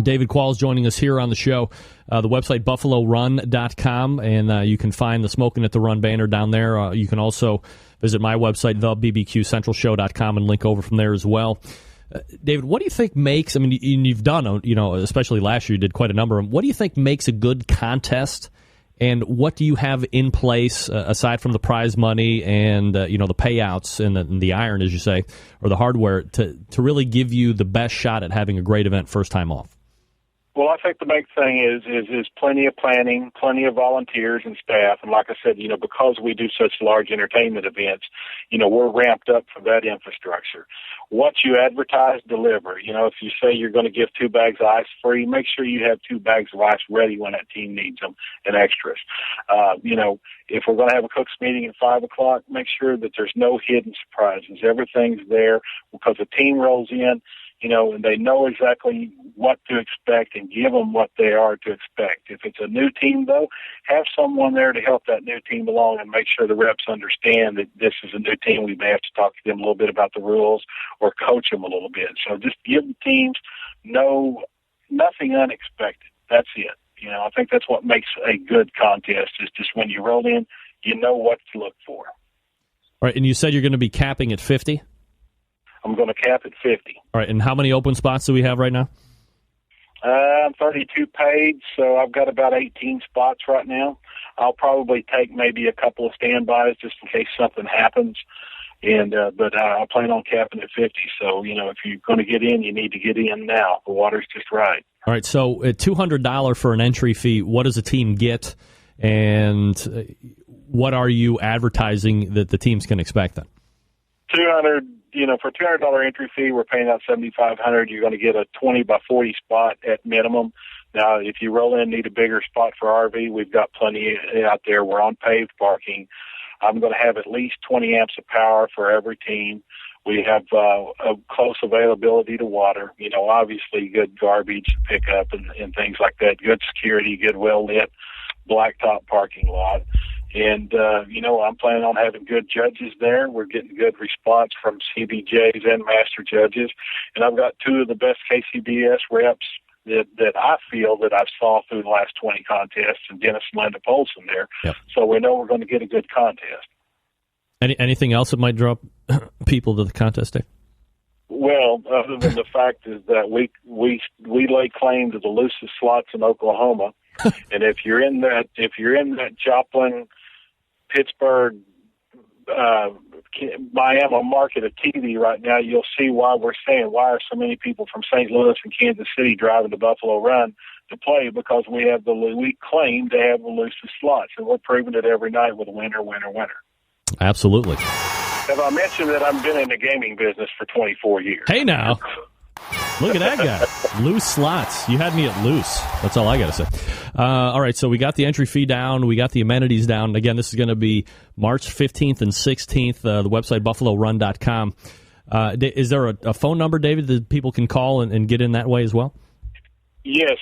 David Qualls joining us here on the show. The website, BuffaloRun.com, and you can find the Smoking at the Run banner down there. You can also visit my website, thebbqcentralshow.com, and link over from there as well. David, what do you think makes, you've done, especially last year, you did quite a number of them. What do you think makes a good contest? And what do you have in place, aside from the prize money and, the payouts and the iron, as you say, or the hardware, to really give you the best shot at having a great event first time off? Well, I think the big thing is plenty of planning, plenty of volunteers and staff. And like I said, because we do such large entertainment events, we're ramped up for that infrastructure. What you advertise, deliver. If you say you're going to give 2 bags of ice free, make sure you have 2 bags of ice ready when that team needs them and extras. If we're going to have a cook's meeting at 5 o'clock, make sure that there's no hidden surprises. Everything's there because the team rolls in, and they know exactly what to expect and give them what they are to expect. If it's a new team, though, have someone there to help that new team along and make sure the reps understand that this is a new team. We may have to talk to them a little bit about the rules or coach them a little bit. So just give the teams nothing unexpected. That's it. I think that's what makes a good contest is just when you roll in, you know what to look for. All right, and you said you're going to be capping at 50? I'm going to cap at 50. All right, and how many open spots do we have right now? I'm 32 paid, so I've got about 18 spots right now. I'll probably take maybe a couple of standbys just in case something happens. But I plan on capping at 50. So, if you're going to get in, you need to get in now. The water's just right. All right, so at $200 for an entry fee, what does a team get, and what are you advertising that the teams can expect then? $200. For a $200 entry fee, we're paying out $7,500. You're going to get a 20 by 40 spot at minimum. Now, if you roll in, need a bigger spot for RV, we've got plenty out there. We're on paved parking. I'm going to have at least 20 amps of power for every team. We have a close availability to water. Obviously good garbage pickup and things like that. Good security, good well-lit blacktop parking lot. And, I'm planning on having good judges there. We're getting good response from CBJs and master judges. And I've got two of the best KCBS reps that I feel that I've saw through the last 20 contests, and Dennis and Linda Polson there. Yep. So we know we're going to get a good contest. Anything else that might draw people to the contest, Dave? Well, other than the fact is that we lay claim to the loosest slots in Oklahoma. And if you're in that Joplin, Pittsburgh, Miami market of TV right now, you'll see why we're saying why are so many people from St. Louis and Kansas City driving to Buffalo Run to play, because we claim to have the loosest slots, and we're proving it every night with winner. Absolutely. Have I mentioned that I've been in the gaming business for 24 years? Hey now. Look at that guy. Loose slots. You had me at loose. That's all I got to say. All right, so we got the entry fee down. We got the amenities down. Again, this is going to be March 15th and 16th. The website, buffalorun.com. Is there a phone number, David, that people can call and get in that way as well? Yes.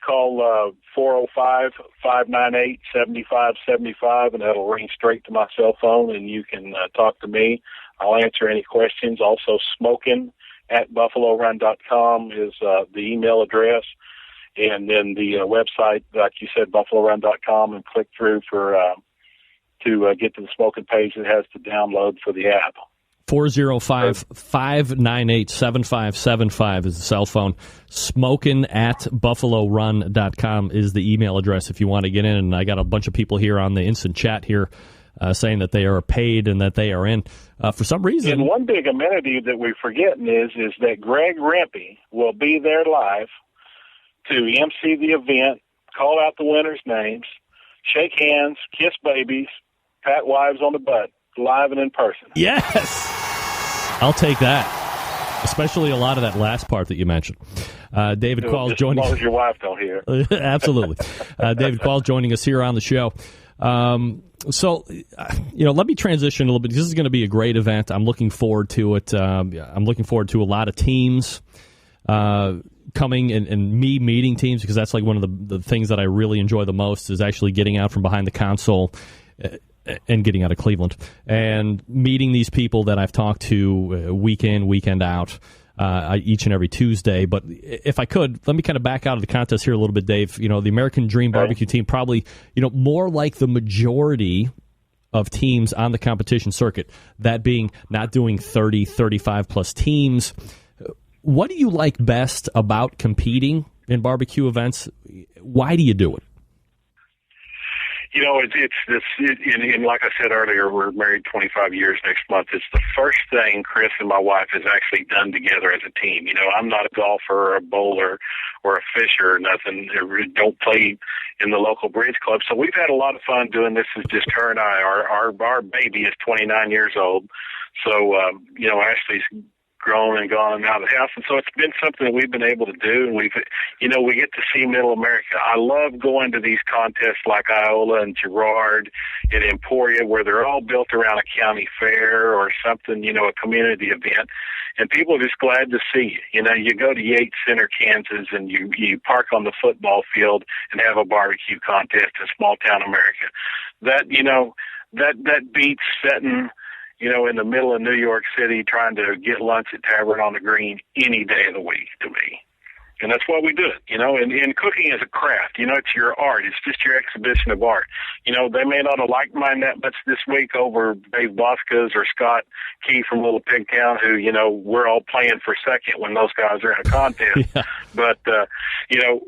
Call 405-598-7575, and that'll ring straight to my cell phone, and you can talk to me. I'll answer any questions. Also, smokin@buffalorun.com is the email address, and then the website, like you said, buffalorun.com, and click through to get to the smoking page that has to download for the app. 405-598-7575 is the cell phone. Smokin@buffalorun.com is the email address if you want to get in. And I got a bunch of people here on the instant chat here saying that they are paid and that they are in. For some reason... And one big amenity that we're forgetting is that Greg Rempe will be there live to MC the event, call out the winners' names, shake hands, kiss babies, pat wives on the butt, live and in person. Yes! I'll take that. Especially a lot of that last part that you mentioned. David Qualls joining us. As long as your wife don't hear. Absolutely. David Qualls joining us here on the show. So, let me transition a little bit. This is going to be a great event. I'm looking forward to it. I'm looking forward to a lot of teams coming and me meeting teams, because that's like one of the things that I really enjoy the most is actually getting out from behind the console and getting out of Cleveland and meeting these people that I've talked to week in, weekend out, each and every Tuesday. But if I could, let me kind of back out of the contest here a little bit, Dave. The American Dream Barbecue team, probably, more like the majority of teams on the competition circuit, that being not doing 30, 35 plus teams. What do you like best about competing in barbecue events? Why do you do it? And like I said earlier, we're married 25 years next month. It's the first thing Chris and my wife has actually done together as a team. I'm not a golfer or a bowler or a fisher or nothing. I don't play in the local bridge club. So we've had a lot of fun doing this. Is just her and I. Our baby is 29 years old. So, Ashley's grown and gone out of the house, and so it's been something that we've been able to do, and we get to see Middle America. I love going to these contests like Iola and Girard and Emporia, where they're all built around a county fair or something, a community event, and people are just glad to see you. You go to Yates Center, Kansas, and you park on the football field and have a barbecue contest in small town America. That beats setting in the middle of New York City trying to get lunch at Tavern on the Green any day of the week to me. And that's why we do it, and cooking is a craft. It's your art. It's just your exhibition of art. They may not have liked mine that much this week over Dave Bosca's or Scott Key from Little Pig Town, who, we're all playing for second when those guys are in a contest. Yeah. But,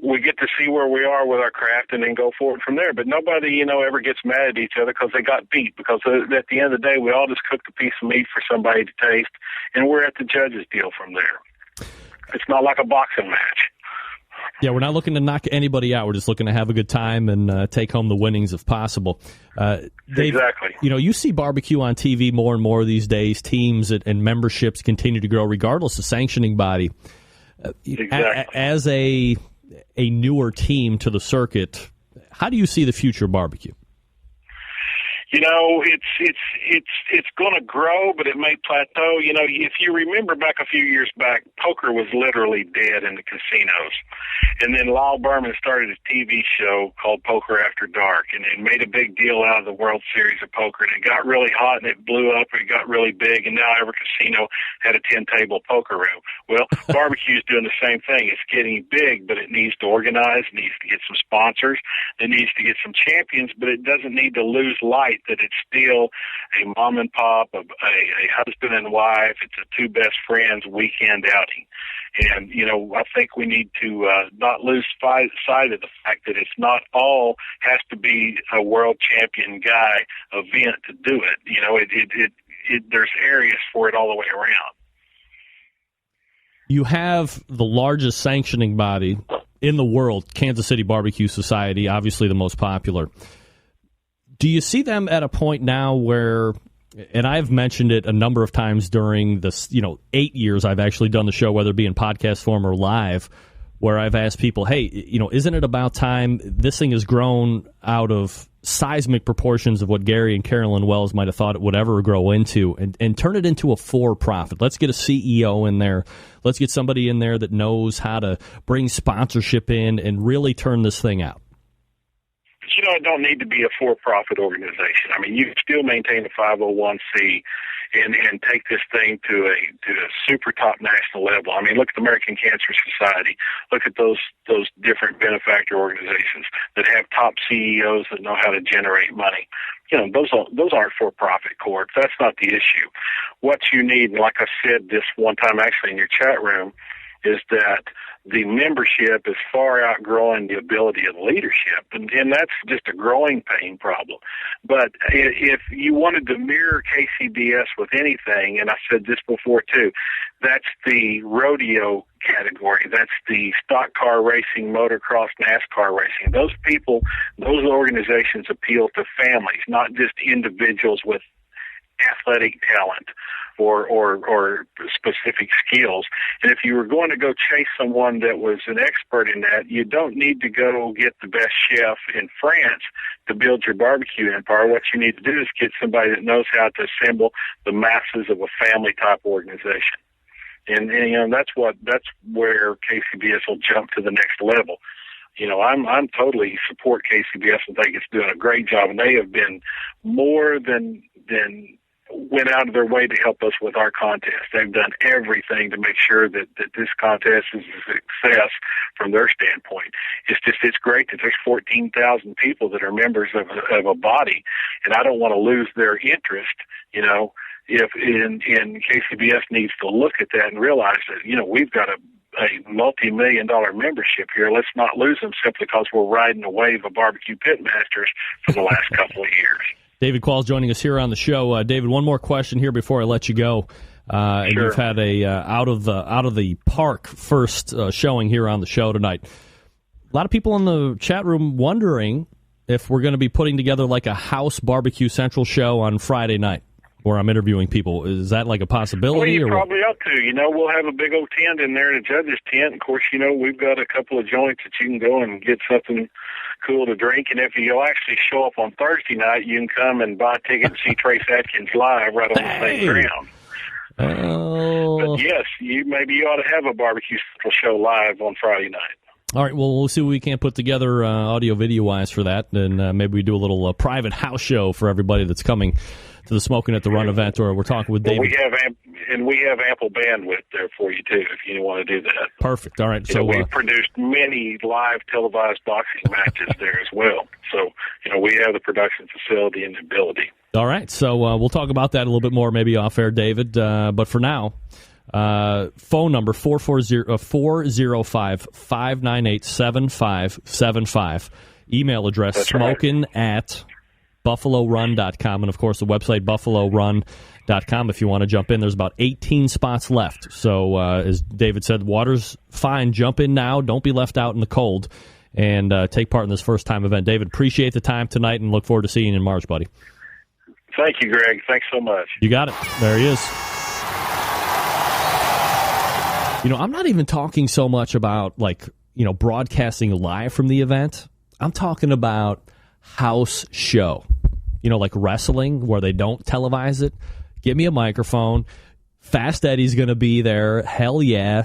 we get to see where we are with our craft and then go forward from there. But nobody, ever gets mad at each other because they got beat, because at the end of the day, we all just cooked a piece of meat for somebody to taste, and we're at the judge's deal from there. It's not like a boxing match. Yeah, we're not looking to knock anybody out. We're just looking to have a good time and take home the winnings if possible. Dave, exactly. You see barbecue on TV more and more these days. Teams and memberships continue to grow regardless of sanctioning body. Exactly. As a newer team to the circuit, how do you see the future of barbecue? It's going to grow, but it may plateau. If you remember back a few years back, poker was literally dead in the casinos. And then Lyle Berman started a TV show called Poker After Dark, and it made a big deal out of the World Series of Poker. And it got really hot, and it blew up, and it got really big, and now every casino had a 10-table poker room. Well, barbecue is doing the same thing. It's getting big, but it needs to organize, it needs to get some sponsors, it needs to get some champions, but it doesn't need to lose light that it's still a mom and pop, a husband and wife, it's a two best friends weekend outing. And, I think we need to not lose sight of the fact that it's not all has to be a world champion guy event to do it. There's areas for it all the way around. You have the largest sanctioning body in the world, Kansas City Barbecue Society, obviously the most popular. Do you see them at a point now where, and I've mentioned it a number of times during this, 8 years I've actually done the show, whether it be in podcast form or live, where I've asked people, hey, isn't it about time? This thing has grown out of seismic proportions of what Gary and Carolyn Wells might have thought it would ever grow into, and turn it into a for-profit. Let's get a CEO in there. Let's get somebody in there that knows how to bring sponsorship in and really turn this thing out. It don't need to be a for-profit organization. I mean, you can still maintain a 501c and take this thing to a super top national level. I mean, look at the American Cancer Society. Look at those different benefactor organizations that have top CEOs that know how to generate money. Those aren't for-profit courts. That's not the issue. What you need, and like I said this one time actually in your chat room, is that the membership is far outgrowing the ability of the leadership, and that's just a growing pain problem. But if you wanted to mirror KCBS with anything, and I said this before too, that's the rodeo category. That's the stock car racing, motocross, NASCAR racing. Those people, those organizations appeal to families, not just individuals with athletic talent or specific skills. And if you were going to go chase someone that was an expert in that, you don't need to go get the best chef in France to build your barbecue empire. What you need to do is get somebody that knows how to assemble the masses of a family type organization. And that's where KCBS will jump to the next level. I'm totally support KCBS and think it's doing a great job, and they have been more than went out of their way to help us with our contest. They've done everything to make sure that this contest is a success from their standpoint. It's great that there's 14,000 people that are members of a body, and I don't want to lose their interest, if in KCBS needs to look at that and realize that, we've got a multi-million-dollar membership here. Let's not lose them simply because we're riding a wave of barbecue pitmasters for the last couple of years. David Qualls joining us here on the show. David, one more question here before I let you go. And Sure. You've had a out of the park first showing here on the show tonight. A lot of people in the chat room wondering if we're going to be putting together like a house BBQ Central show on Friday night, where I'm interviewing people. Is that like a possibility? Well, you or probably ought to. We'll have a big old tent in there, the judges' tent. Of course, we've got a couple of joints that you can go and get something cool to drink. And if you'll actually show up on Thursday night, you can come and buy a ticket and see Trace Atkins live right on the same ground. Oh. But yes, maybe you ought to have a BBQ Central show live on Friday night. All right, well, we'll see what we can put together audio-video-wise for that, and maybe we do a little private house show for everybody that's coming to the Smoking at the Run event, or we're talking with David. We have ample bandwidth there for you, too, if you want to do that. Perfect. All right. We've produced many live televised boxing matches there as well. So, we have the production facility and the ability. All right, so we'll talk about that a little bit more maybe off-air, David, but for now... phone number 405-598-7575. Email address smokin@buffalorun.com, and of course the website buffalorun.com. If you want to jump in, there's about 18 spots left. So as David said, water's fine. Jump in now. Don't be left out in the cold, and take part in this first-time event. David, appreciate the time tonight, and look forward to seeing you in March, buddy. Thank you, Greg. Thanks so much. You got it. There he is. I'm not even talking so much about, broadcasting live from the event. I'm talking about house show. Like wrestling, where they don't televise it. Give me a microphone. Fast Eddie's going to be there. Hell yeah.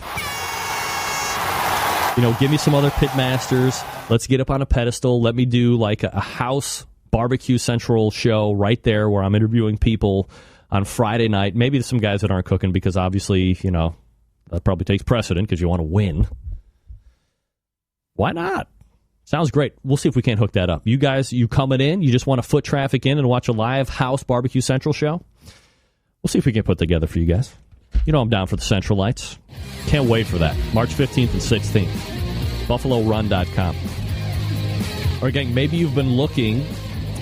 Give me some other pit masters. Let's get up on a pedestal. Let me do, a house BBQ Central show right there where I'm interviewing people on Friday night. Maybe some guys that aren't cooking because, obviously, that probably takes precedent because you want to win. Why not? Sounds great. We'll see if we can't hook that up. You guys, you coming in? You just want to foot traffic in and watch a live house BBQ Central show? We'll see if we can put together for you guys. I'm down for the Centralites. Can't wait for that. March 15th and 16th. BuffaloRun.com. Or again, maybe you've been looking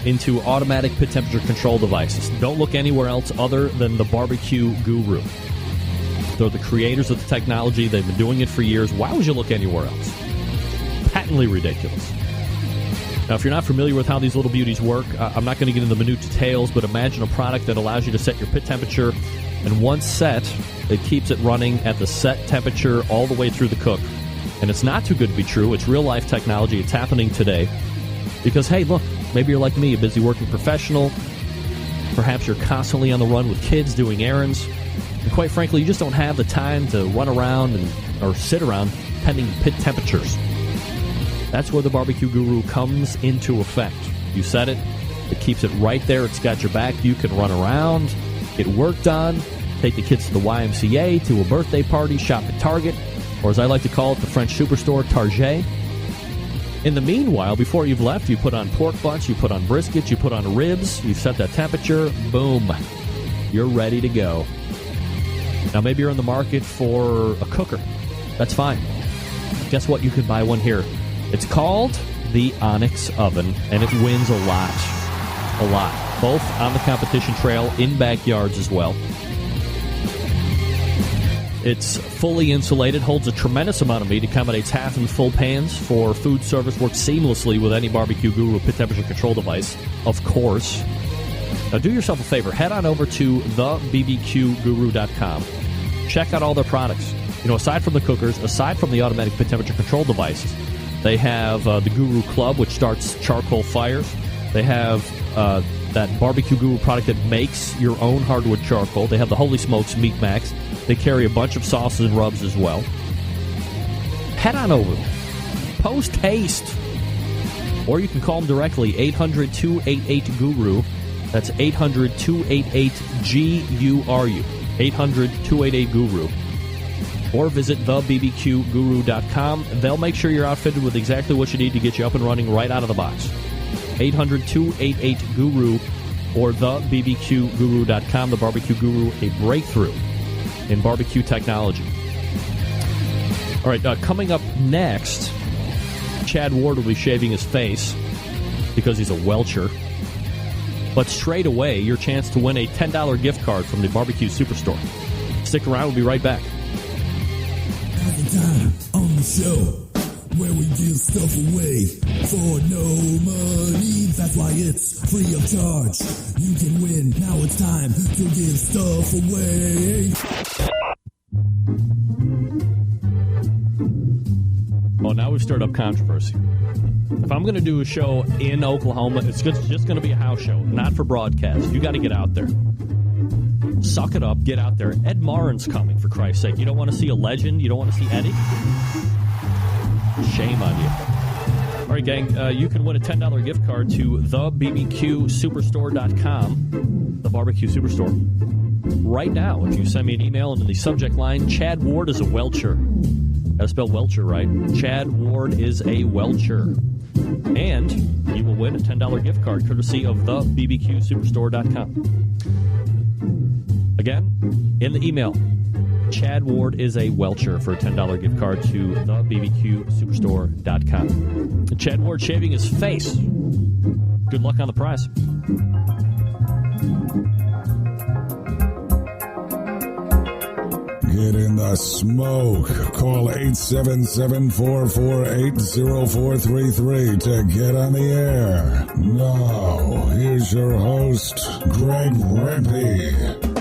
into automatic pit temperature control devices. Don't look anywhere else other than the Barbecue Guru. They're the creators of the technology. They've been doing it for years. Why would you look anywhere else? Patently ridiculous. Now, if you're not familiar with how these little beauties work, I'm not going to get into the minute details, but imagine a product that allows you to set your pit temperature, and once set, it keeps it running at the set temperature all the way through the cook. And it's not too good to be true. It's real-life technology. It's happening today. Because, hey, look, maybe you're like me, a busy working professional. Perhaps you're constantly on the run with kids doing errands. And quite frankly, you just don't have the time to run around or sit around pending pit temperatures. That's where the Barbecue Guru comes into effect. You set it, it keeps it right there, it's got your back, you can run around, get work done, take the kids to the YMCA, to a birthday party, shop at Target, or as I like to call it, the French superstore, Target. In the meanwhile, before you've left, you put on pork butts, you put on brisket, you put on ribs, you've set that temperature, boom, you're ready to go. Now, maybe you're in the market for a cooker. That's fine. Guess what? You can buy one here. It's called the Onyx Oven, and it wins a lot. A lot. Both on the competition trail, in backyards as well. It's fully insulated, holds a tremendous amount of meat, accommodates half and full pans for food service, works seamlessly with any Barbecue Guru pit temperature control device, of course. Now, do yourself a favor. Head on over to thebbqguru.com. Check out all their products. Aside from the cookers, aside from the automatic pit temperature control devices, they have the Guru Club, which starts charcoal fires. They have that Barbecue Guru product that makes your own hardwood charcoal. They have the Holy Smokes Meat Max. They carry a bunch of sauces and rubs as well. Head on over. Post haste. Or you can call them directly, 800-288-GURU. That's 800-288-GURU. 800-288-GURU. Or visit thebbqguru.com. They'll make sure you're outfitted with exactly what you need to get you up and running right out of the box. 800-288-GURU or thebbqguru.com. The Barbecue Guru, a breakthrough in barbecue technology. All right, coming up next, Chad Ward will be shaving his face because he's a welcher. But straight away, your chance to win a $10 gift card from the Barbecue Superstore. Stick around, we'll be right back. Every time on the show where we give stuff away for no money. That's why it's free of charge. You can win. Now it's time to give stuff away. Well, now we've stirred up controversy. If I'm going to do a show in Oklahoma, it's just going to be a house show, not for broadcast. You got to get out there. Suck it up, get out there. Ed Marin's coming, for Christ's sake. You don't want to see a legend? You don't want to see Eddie? Shame on you. All right, gang, you can win a $10 gift card to thebbqsuperstore.com, the Barbecue Superstore, right now. If you send me an email and in the subject line, Chad Ward is a Welcher. Got to spell Welcher right. Chad Ward is a Welcher. And you will win a $10 gift card courtesy of thebbqsuperstore.com. Again, in the email, Chad Ward is a Welcher for a $10 gift card to thebbqsuperstore.com. And Chad Ward shaving his face. Good luck on the prize. Get in the smoke. Call 877-448-0433 to get on the air. Now, here's your host, Greg Rempe.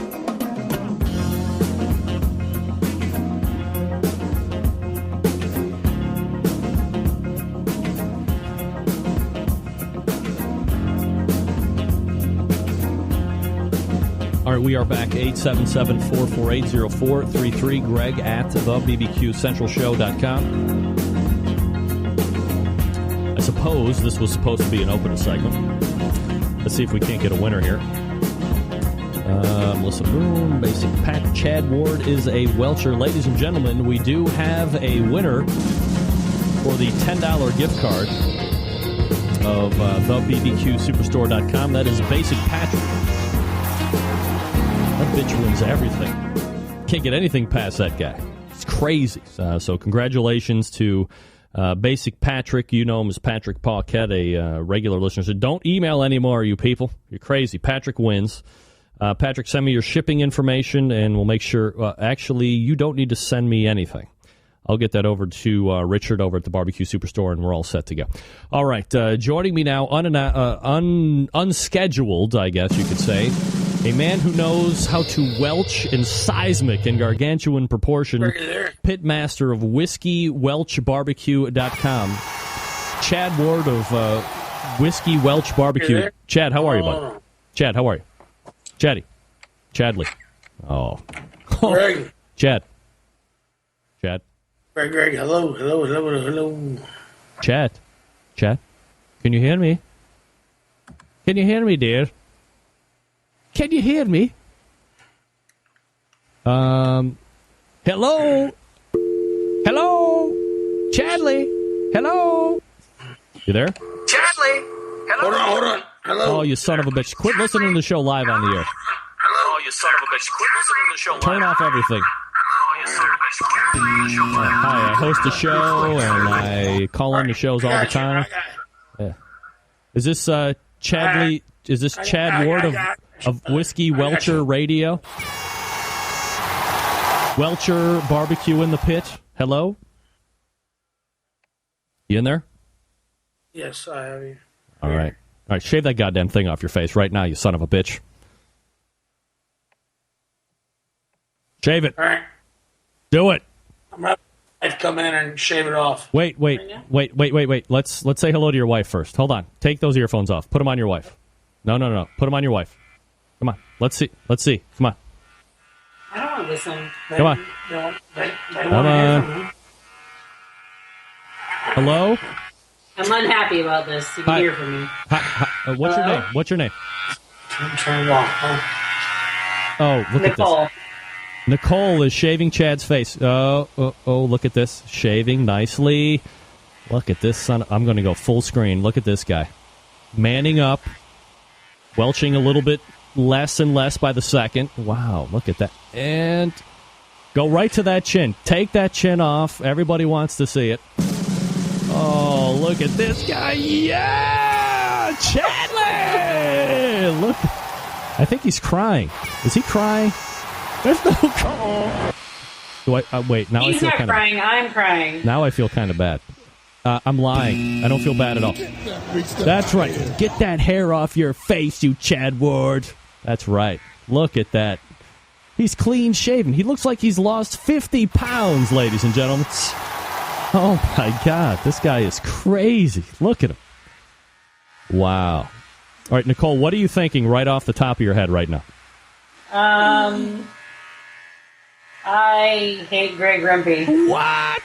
All right, we are back, 877-448-0433. Greg at thebbqcentralshow.com. I suppose this was supposed to be an opening segment. Let's see if we can't get a winner here. Melissa Boone, Basic Pack. Chad Ward is a Welcher. Ladies and gentlemen, we do have a winner for the $10 gift card of thebbqsuperstore.com. That is Basic Patrick. That bitch wins everything. Can't get anything past that guy. It's crazy. So congratulations to Basic Patrick. You know him as Patrick Paquette, a regular listener. So don't email anymore, you people. You're crazy. Patrick wins. Patrick, send me your shipping information, and we'll make sure. Actually, you don't need to send me anything. I'll get that over to Richard over at the Barbecue Superstore, and we're all set to go. All right, joining me now, unscheduled, I guess you could say, a man who knows how to welch in seismic and gargantuan proportion, pitmaster of WhiskeyWelchBarbecue.com, Chad Ward of Whiskey Welch Barbecue. Chad, how are you, bud? Chad, how are you? Chadley. Oh. Greg. Chad. Greg, hello. Chad, can you hear me? Can you hear me, dear? Can you hear me? Hello? Chadley? Hello? You there? Chadley. Hello. Hold on. Hello. Oh, you son of a bitch. Quit listening to the show live on the air. Hello, you son of a bitch. Quit listening to the show live. Turn off everything. Hi, I host a show, and I call on the shows all the time. Yeah. Is this Chadley? Is this Chad Ward of Whiskey Welcher Radio? Welcher Barbecue in the Pit. Hello? You in there? Yes, I have you. All right, shave that goddamn thing off your face right now, you son of a bitch. Shave it. All right. Do it. I'm about to come in and shave it off. Wait. Let's say hello to your wife first. Hold on. Take those earphones off. Put them on your wife. No. Put them on your wife. Come on. Let's see. Come on. I don't want to listen. Come on. Come on. Hello? I'm unhappy about this. You can hear from me. What's your name? What's your name? I'm trying to walk. Oh, look Nicole. at this. Nicole is shaving Chad's face. Oh, look at this. Shaving nicely. Look at this son. I'm going to go full screen. Look at this guy. Manning up. Welching a little bit less and less by the second. Wow, look at that. And go right to that chin. Take that chin off. Everybody wants to see it. Oh, look at this guy. Yeah! Chadley! Look. I think he's crying. Is he crying? There's no crying. Wait, now He's I feel not kind crying. I'm crying. Now I feel kind of bad. I'm lying. I don't feel bad at all. That's right. Get that hair off your face, you Chad Ward. That's right. Look at that. He's clean shaven. He looks like he's lost 50 pounds, ladies and gentlemen. Oh, my God. This guy is crazy. Look at him. Wow. All right, Nicole, what are you thinking right off the top of your head right now? I hate Greg Rempe. What?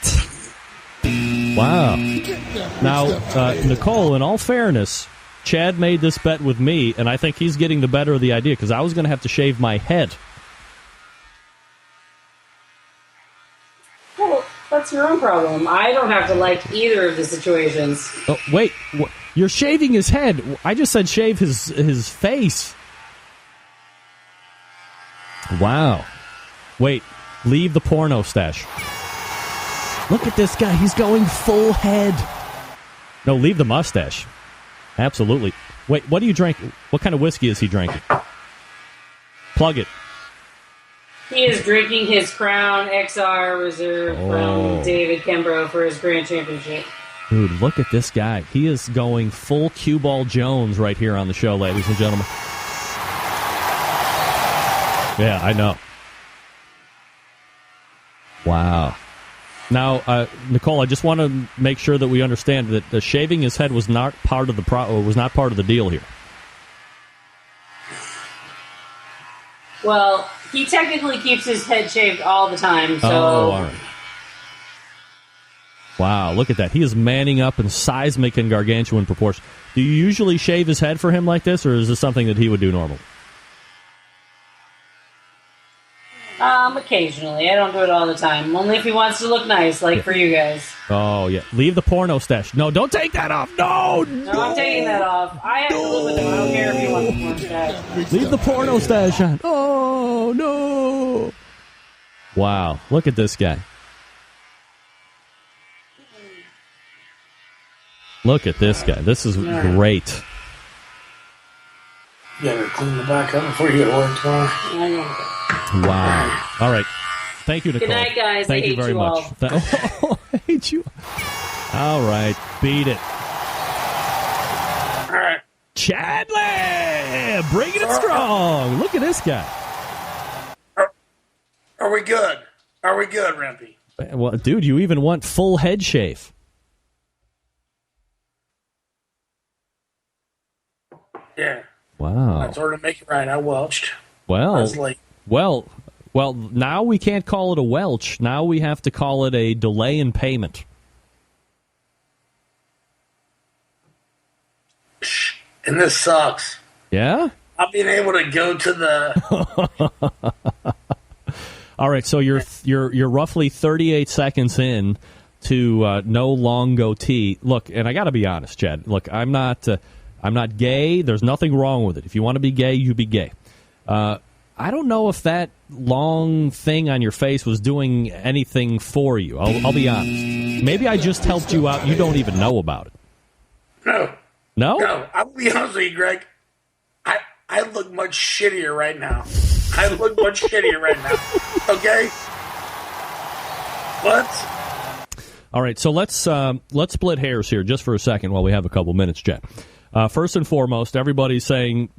Wow. Now, Nicole, in all fairness, Chad made this bet with me, and I think he's getting the better of the idea because I was going to have to shave my head. Well, that's your own problem. I don't have to like either of the situations. Oh, wait. You're shaving his head. I just said shave his face. Wow. Wait. Leave the porno stash. Look at this guy. He's going full head. No, leave the mustache. Absolutely. Wait, what do you drink? What kind of whiskey is he drinking? Plug it. He is drinking his Crown XR Reserve from David Kimbrough for his Grand Championship. Dude, look at this guy. He is going full cue ball Jones right here on the show, ladies and gentlemen. Yeah, I know. Wow. Now, Nicole, I just want to make sure that we understand that shaving his head was not part of the deal here. Well, he technically keeps his head shaved all the time, so... Oh, all right. Wow, look at that. He is manning up in seismic and gargantuan proportion. Do you usually shave his head for him like this, or is this something that he would do normally? Occasionally. I don't do it all the time. Only if he wants to look nice, like for you guys. Oh, yeah. Leave the porno stash. No, don't take that off. No, I'm taking that off. I have to live with him. I don't care if he wants the porno stash. Leave the porno stash on. Oh, no. Wow. Look at this guy. Look at this guy. This is great. You gotta clean the back up before you get to work tomorrow. Wow. All right. Thank you, Nicole. Good night, guys. Thank you very much. I hate you. All right. Beat it. All right. Chadley! Bringing it strong. Look at this guy. Are we good? Are we good, Rempy? Well, dude, you even want full head shave. Yeah. Wow. I told her to make it right. I welched. Well, I was late. Well, now we can't call it a welch. Now we have to call it a delay in payment. And this sucks. Yeah? Not being able to go to the... All right, so you're roughly 38 seconds in to no long goatee. Look, and I got to be honest, Chad. Look, I'm not gay. There's nothing wrong with it. If you want to be gay, you be gay. I don't know if that long thing on your face was doing anything for you. I'll be honest. Maybe I just helped you out. You don't even know about it. No. No? No. I'll be honest with you, Greg. I look much shittier right now. I look much shittier right now. Okay? What? All right, so let's split hairs here just for a second while we have a couple minutes, Chad. First and foremost, everybody's saying,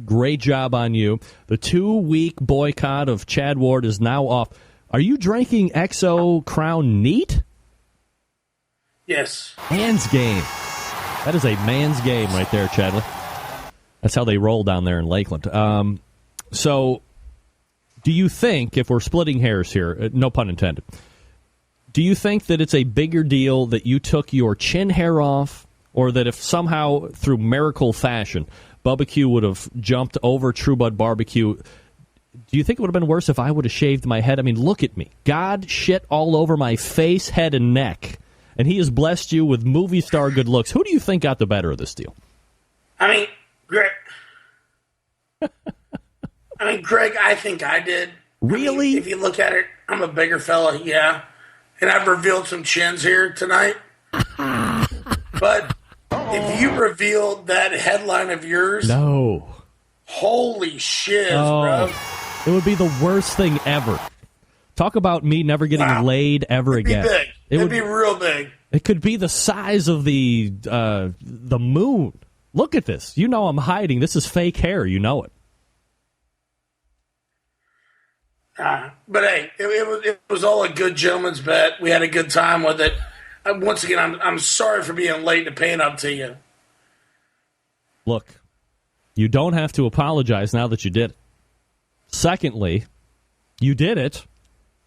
great job on you. The 2-week boycott of Chad Ward is now off. Are you drinking XO Crown neat? Yes. Man's game. That is a man's game right there, Chadley. That's how they roll down there in Lakeland. So, do you think, if we're splitting hairs here, no pun intended, do you think that it's a bigger deal that you took your chin hair off, or that if somehow, through miracle fashion, Bubba Q would have jumped over True Bud Barbecue, do you think it would have been worse if I would have shaved my head? I mean, look at me. God shit all over my face, head, and neck. And he has blessed you with movie star good looks. Who do you think got the better of this deal? I mean, Greg, I think I did. Really? I mean, if you look at it, I'm a bigger fella, yeah. And I've revealed some chins here tonight. But if you revealed that headline of yours... No. Holy shit, bro. It would be the worst thing ever. Talk about me never getting laid ever again. Big. It'd be real big. It could be the size of the moon. Look at this. You know I'm hiding. This is fake hair. You know it. But hey, it was all a good gentleman's bet. We had a good time with it. Once again, I'm sorry for being late to paying up to you. Look, you don't have to apologize now that you did it. Secondly, you did it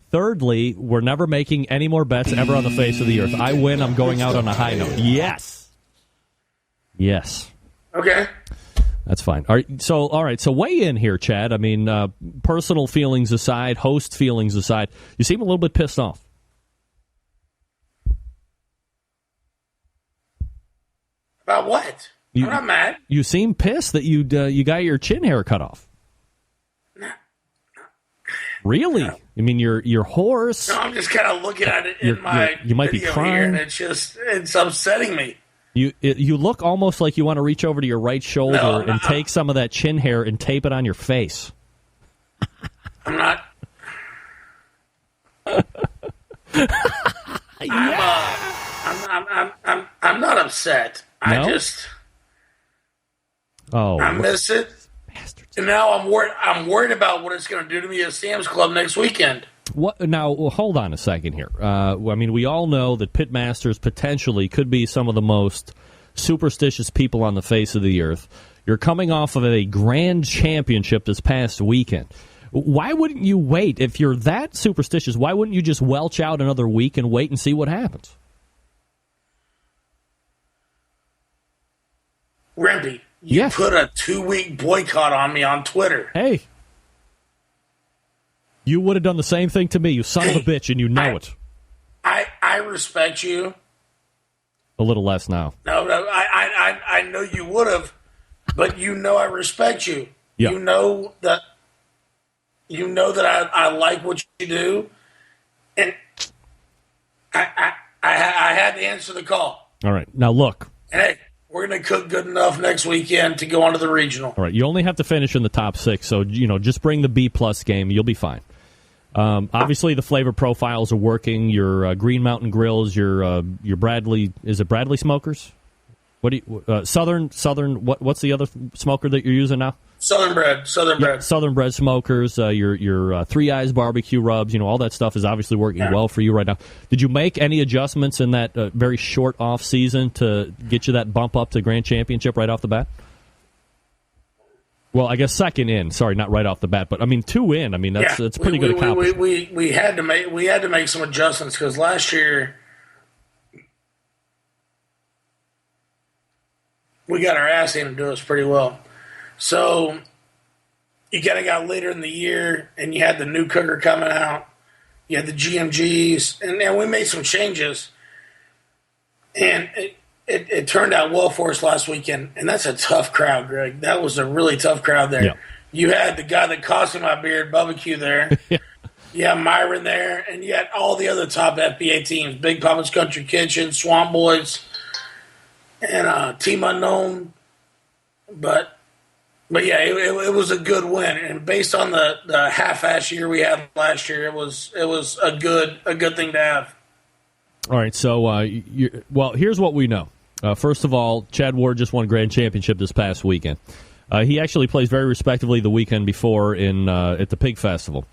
Thirdly, we're never making any more bets ever on the face of the earth. I win, I'm going out on a high note. Yes. Yes. Okay. That's fine. All right. So weigh in here, Chad. I mean, personal feelings aside, host feelings aside, you seem a little bit pissed off. About what? I'm not mad. You seem pissed that you got your chin hair cut off. No. Really? No. I mean, you're hoarse. No, I'm just kind of looking at it in my you might be video crying. here, and it's upsetting me. You look almost like you want to reach over to your right shoulder and take some of that chin hair and tape it on your face. I'm not. I'm not upset. No? I miss it. Bastards. And now I'm worried about what it's going to do to me at Sam's Club next weekend. What now? Well, hold on a second here. I mean, we all know that pitmasters potentially could be some of the most superstitious people on the face of the earth. You're coming off of a grand championship this past weekend. Why wouldn't you wait? If you're that superstitious, why wouldn't you just welch out another week and wait and see what happens? Rimpy, you put a 2-week boycott on me on Twitter. Hey. You would have done the same thing to me, you son of a bitch, and you know it. I respect you. A little less now. No, I know you would have, but you know I respect you. Yeah. You know that I like what you do, and I had to answer the call. All right, now look. And hey, we're going to cook good enough next weekend to go on to the regional. All right, you only have to finish in the top 6, so just bring the B+ game. You'll be fine. Obviously, the flavor profiles are working. Your Green Mountain Grills, your Bradley, is it Bradley Smokers? What do you Southern? What's the other smoker that you're using now? Southern Bread. Southern Bread Smokers. Your Three Eyes barbecue rubs. All that stuff is obviously working well for you right now. Did you make any adjustments in that very short off season to get you that bump up to Grand Championship right off the bat? Well, I guess second in. Sorry, not right off the bat, but 2 in. That's a pretty good accomplishment. We had to make some adjustments because last year we got our ass handed to us pretty well. So you kind of got later in the year, and you had the new cooker coming out. You had the GMGs, and we made some changes, and it turned out well for us last weekend. And that's a tough crowd, Greg. That was a really tough crowd there. Yeah. You had the guy that cost me my beard, BBQ, there. Yeah. You had Myron there, and you had all the other top FBA teams, Big Papa's Country Kitchen, Swamp Boys, and Team Unknown. But yeah, it was a good win, and based on the half-ass year we had last year, it was a good thing to have. All right, so here's what we know. First of all, Chad Ward just won Grand Championship this past weekend. He actually plays very respectively the weekend before at the Pig Festival,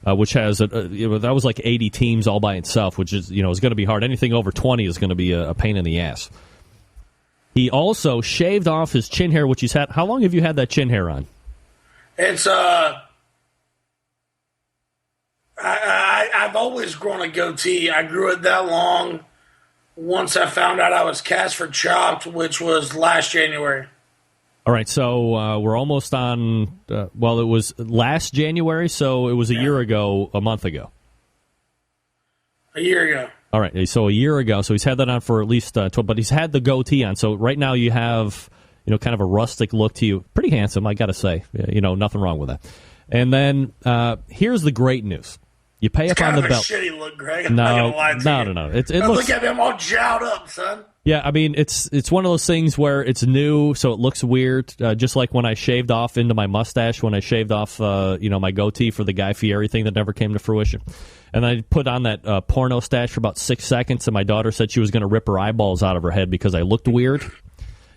which has that was like 80 teams all by itself, which is is going to be hard. Anything over 20 is going to be a pain in the ass. He also shaved off his chin hair, which he's had. How long have you had that chin hair on? It's I've always grown a goatee. I grew it that long once I found out I was cast for Chopped, which was last January. All right, so we're almost on. It was last January, so it was a year ago, a month ago. A year ago. All right, so a year ago, so he's had that on for at least 12, but he's had the goatee on. So right now you have, kind of a rustic look to you. Pretty handsome, I got to say. Nothing wrong with that. And then here's the great news. You pay up on the belt. It's kind of a shitty look, Greg. I'm not going to lie to you. No. Look at me, I'm all jowled up, son. Yeah, it's one of those things where it's new, so it looks weird. Just like when I shaved off into my mustache, when I shaved off, my goatee for the Guy Fieri thing that never came to fruition. And I put on that porno stash for about 6 seconds, and my daughter said she was going to rip her eyeballs out of her head because I looked weird.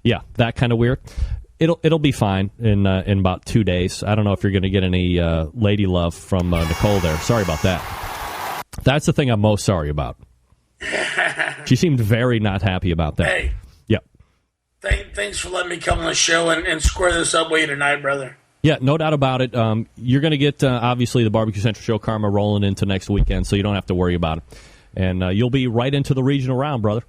Yeah, that kind of weird. It'll be fine in about 2 days. I don't know if you're going to get any lady love from Nicole there. Sorry about that. That's the thing I'm most sorry about. She seemed very not happy about that. Hey. Yep. Thanks for letting me come on the show and square this up with you tonight, brother. Yeah, no doubt about it. You're going to get, obviously, the Barbecue Central Show karma rolling into next weekend, so you don't have to worry about it. And you'll be right into the regional round, brother.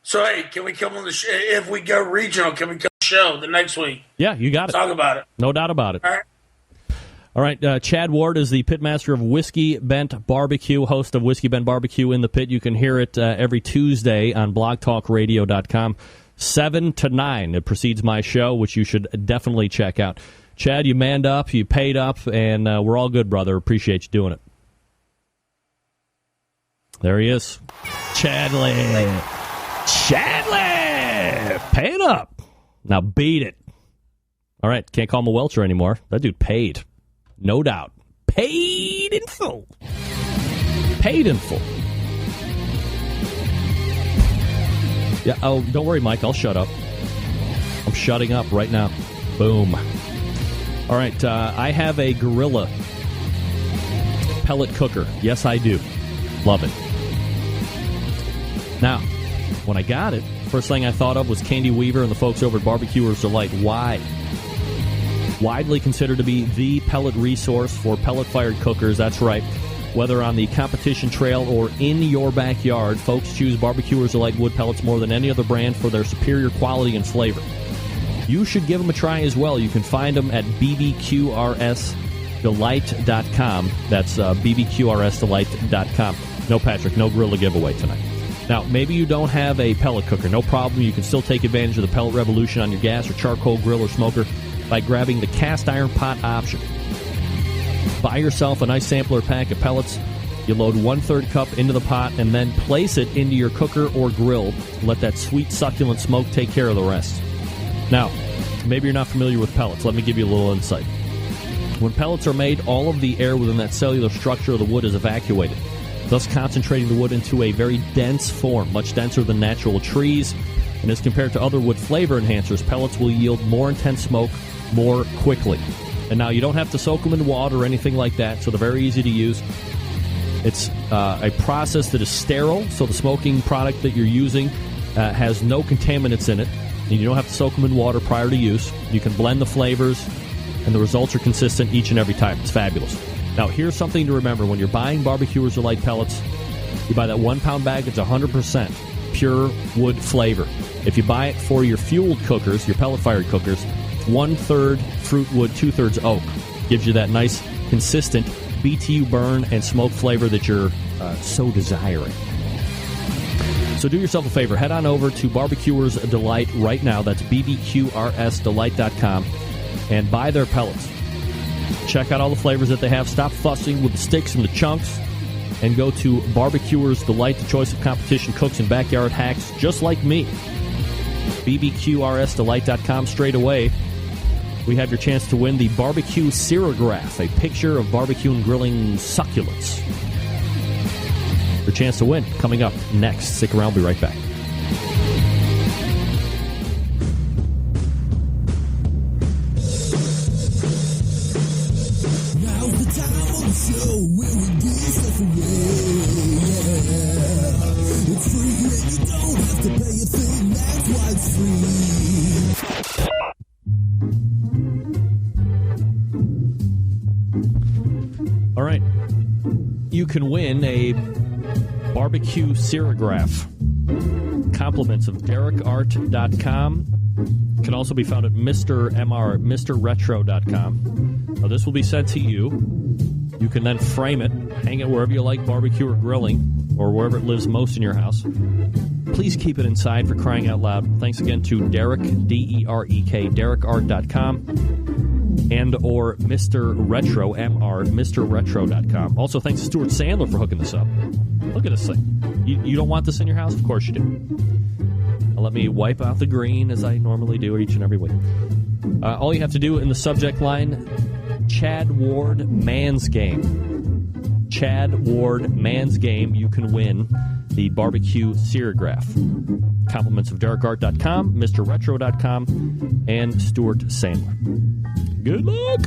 So, hey, can we come on the show? If we go regional, can we come on the show the next week? Yeah, you got it. Talk about it. No doubt about it. All right. All right, Chad Ward is the pitmaster of Whiskey Bent Barbecue, host of Whiskey Bent Barbecue in the Pit. You can hear it every Tuesday on blogtalkradio.com, 7 to 9. It precedes my show, which you should definitely check out. Chad, you manned up, you paid up, and we're all good, brother. Appreciate you doing it. There he is. Chadley, paying up. Now beat it. All right, can't call him a Welcher anymore. That dude paid. No doubt. Paid in full. Paid in full. Yeah, oh, don't worry, Mike. I'll shut up. I'm shutting up right now. Boom. All right, I have a Gorilla pellet cooker. Yes, I do. Love it. Now, when I got it, first thing I thought of was Candy Weaver and the folks over at Barbecuers Delight. Why? Widely considered to be the pellet resource for pellet-fired cookers. That's right. Whether on the competition trail or in your backyard, folks choose Barbecuers Delight wood pellets more than any other brand for their superior quality and flavor. You should give them a try as well. You can find them at bbqrsdelight.com. That's bbqrsdelight.com. No, Patrick, no Gorilla giveaway tonight. Now, maybe you don't have a pellet cooker. No problem. You can still take advantage of the pellet revolution on your gas or charcoal grill or smoker by grabbing the cast iron pot option. Buy yourself a nice sampler pack of pellets. You load 1/3 cup into the pot and then place it into your cooker or grill. Let that sweet, succulent smoke take care of the rest. Now, maybe you're not familiar with pellets. Let me give you a little insight. When pellets are made, all of the air within that cellular structure of the wood is evacuated, thus concentrating the wood into a very dense form, much denser than natural trees. And as compared to other wood flavor enhancers, pellets will yield more intense smoke more quickly. And now you don't have to soak them in water or anything like that, so they're very easy to use. It's a process that is sterile, so the smoking product that you're using has no contaminants in it. And you don't have to soak them in water prior to use. You can blend the flavors, and the results are consistent each and every time. It's fabulous. Now, here's something to remember. When you're buying Barbecuers Delight pellets, you buy that 1-pound bag. It's 100% pure wood flavor. If you buy it for your fueled cookers, your pellet-fired cookers, 1/3 fruit wood, 2/3 oak. Gives you that nice, consistent BTU burn and smoke flavor that you're so desiring. So do yourself a favor. Head on over to Barbecuers Delight right now. That's bbqrsdelight.com. And buy their pellets. Check out all the flavors that they have. Stop fussing with the sticks and the chunks. And go to Barbecuers Delight, the choice of competition cooks and backyard hacks just like me. bbqrsdelight.com. Straight away, we have your chance to win the Barbecue Serograph, a picture of barbecue and grilling succulents. Your chance to win coming up next. Stick around. We'll be right back. Now's the time on the show where we give stuff away. Yeah. It's free and you don't have to pay a thing. That's why it's free. All right. You can win a Barbecue Serograph. Compliments of DerekArt.com. Can also be found at MrRetro.com. Now, this will be sent to you. You can then frame it, hang it wherever you like barbecue or grilling, or wherever it lives most in your house. Please keep it inside, for crying out loud. Thanks again to Derek, D-E-R-E-K, DerekArt.com, and or Mr. Retro, M-R, MrRetro.com. Also, thanks to Stuart Sandler for hooking this up. Look at this thing. You don't want this in your house? Of course you do. Let me wipe out the green as I normally do each and every week. All you have to do in the subject line, Chad Ward Man's Game. Chad Ward Man's Game. You can win the Barbecue Serograph. Compliments of DerekArt.com, MrRetro.com, and Stuart Sandler. Good luck!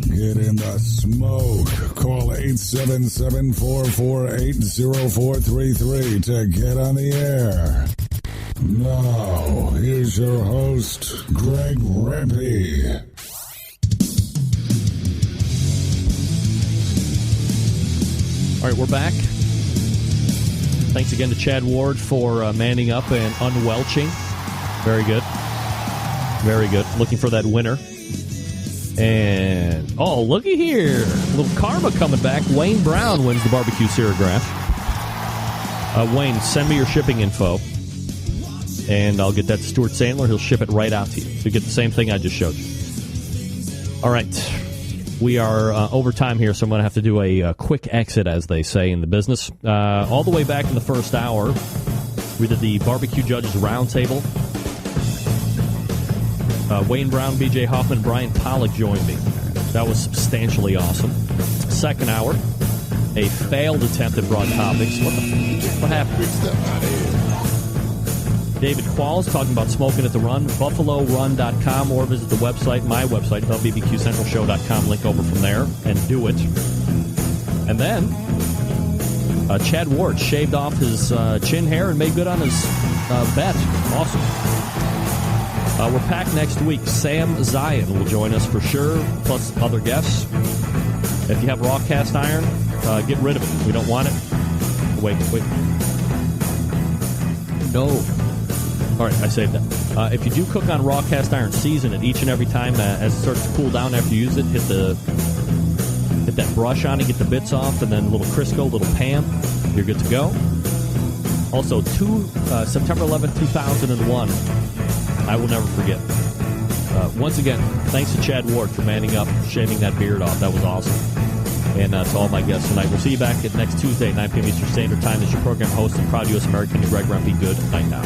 Get in the smoke. Call 877-448-0433 to get on the air. Now, here's your host, Greg Rempe. All right, we're back. Thanks again to Chad Ward for manning up and unwelching. Very good. Very good. Looking for that winner. And, oh, looky here. A little karma coming back. Wayne Brown wins the barbecue serigraph. Wayne, send me your shipping info. And I'll get that to Stuart Sandler. He'll ship it right out to you. So you get the same thing I just showed you. All right. We are over time here, so I'm going to have to do a quick exit, as they say in the business. All the way back in the first hour, we did the Barbecue Judges Roundtable. Wayne Brown, B.J. Hoffman, and Brian Polak joined me. That was substantially awesome. Second hour, a failed attempt at broad topics. What happened? David Qualls talking about smoking at the run, buffalorun.com, or visit the website, my website, BBQCentralShow.com. Link over from there and do it. And then Chad Ward shaved off his chin hair and made good on his bet. Awesome. We're packed next week. Sam Zion will join us for sure, plus other guests. If you have raw cast iron, get rid of it. We don't want it. Wait. No. All right, I saved that. If you do cook on raw cast iron, season it each and every time as it starts to cool down after you use it. Hit that brush on it, get the bits off, and then a little Crisco, little Pam. You're good to go. Also, September 11th, 2001. I will never forget. Once again, thanks to Chad Ward for manning up, shaving that beard off. That was awesome. And to all my guests tonight. We'll see you back at next Tuesday at 9 p.m. Eastern Standard Time. This is your program host and proud U.S. American, Greg Rempe. Good night now.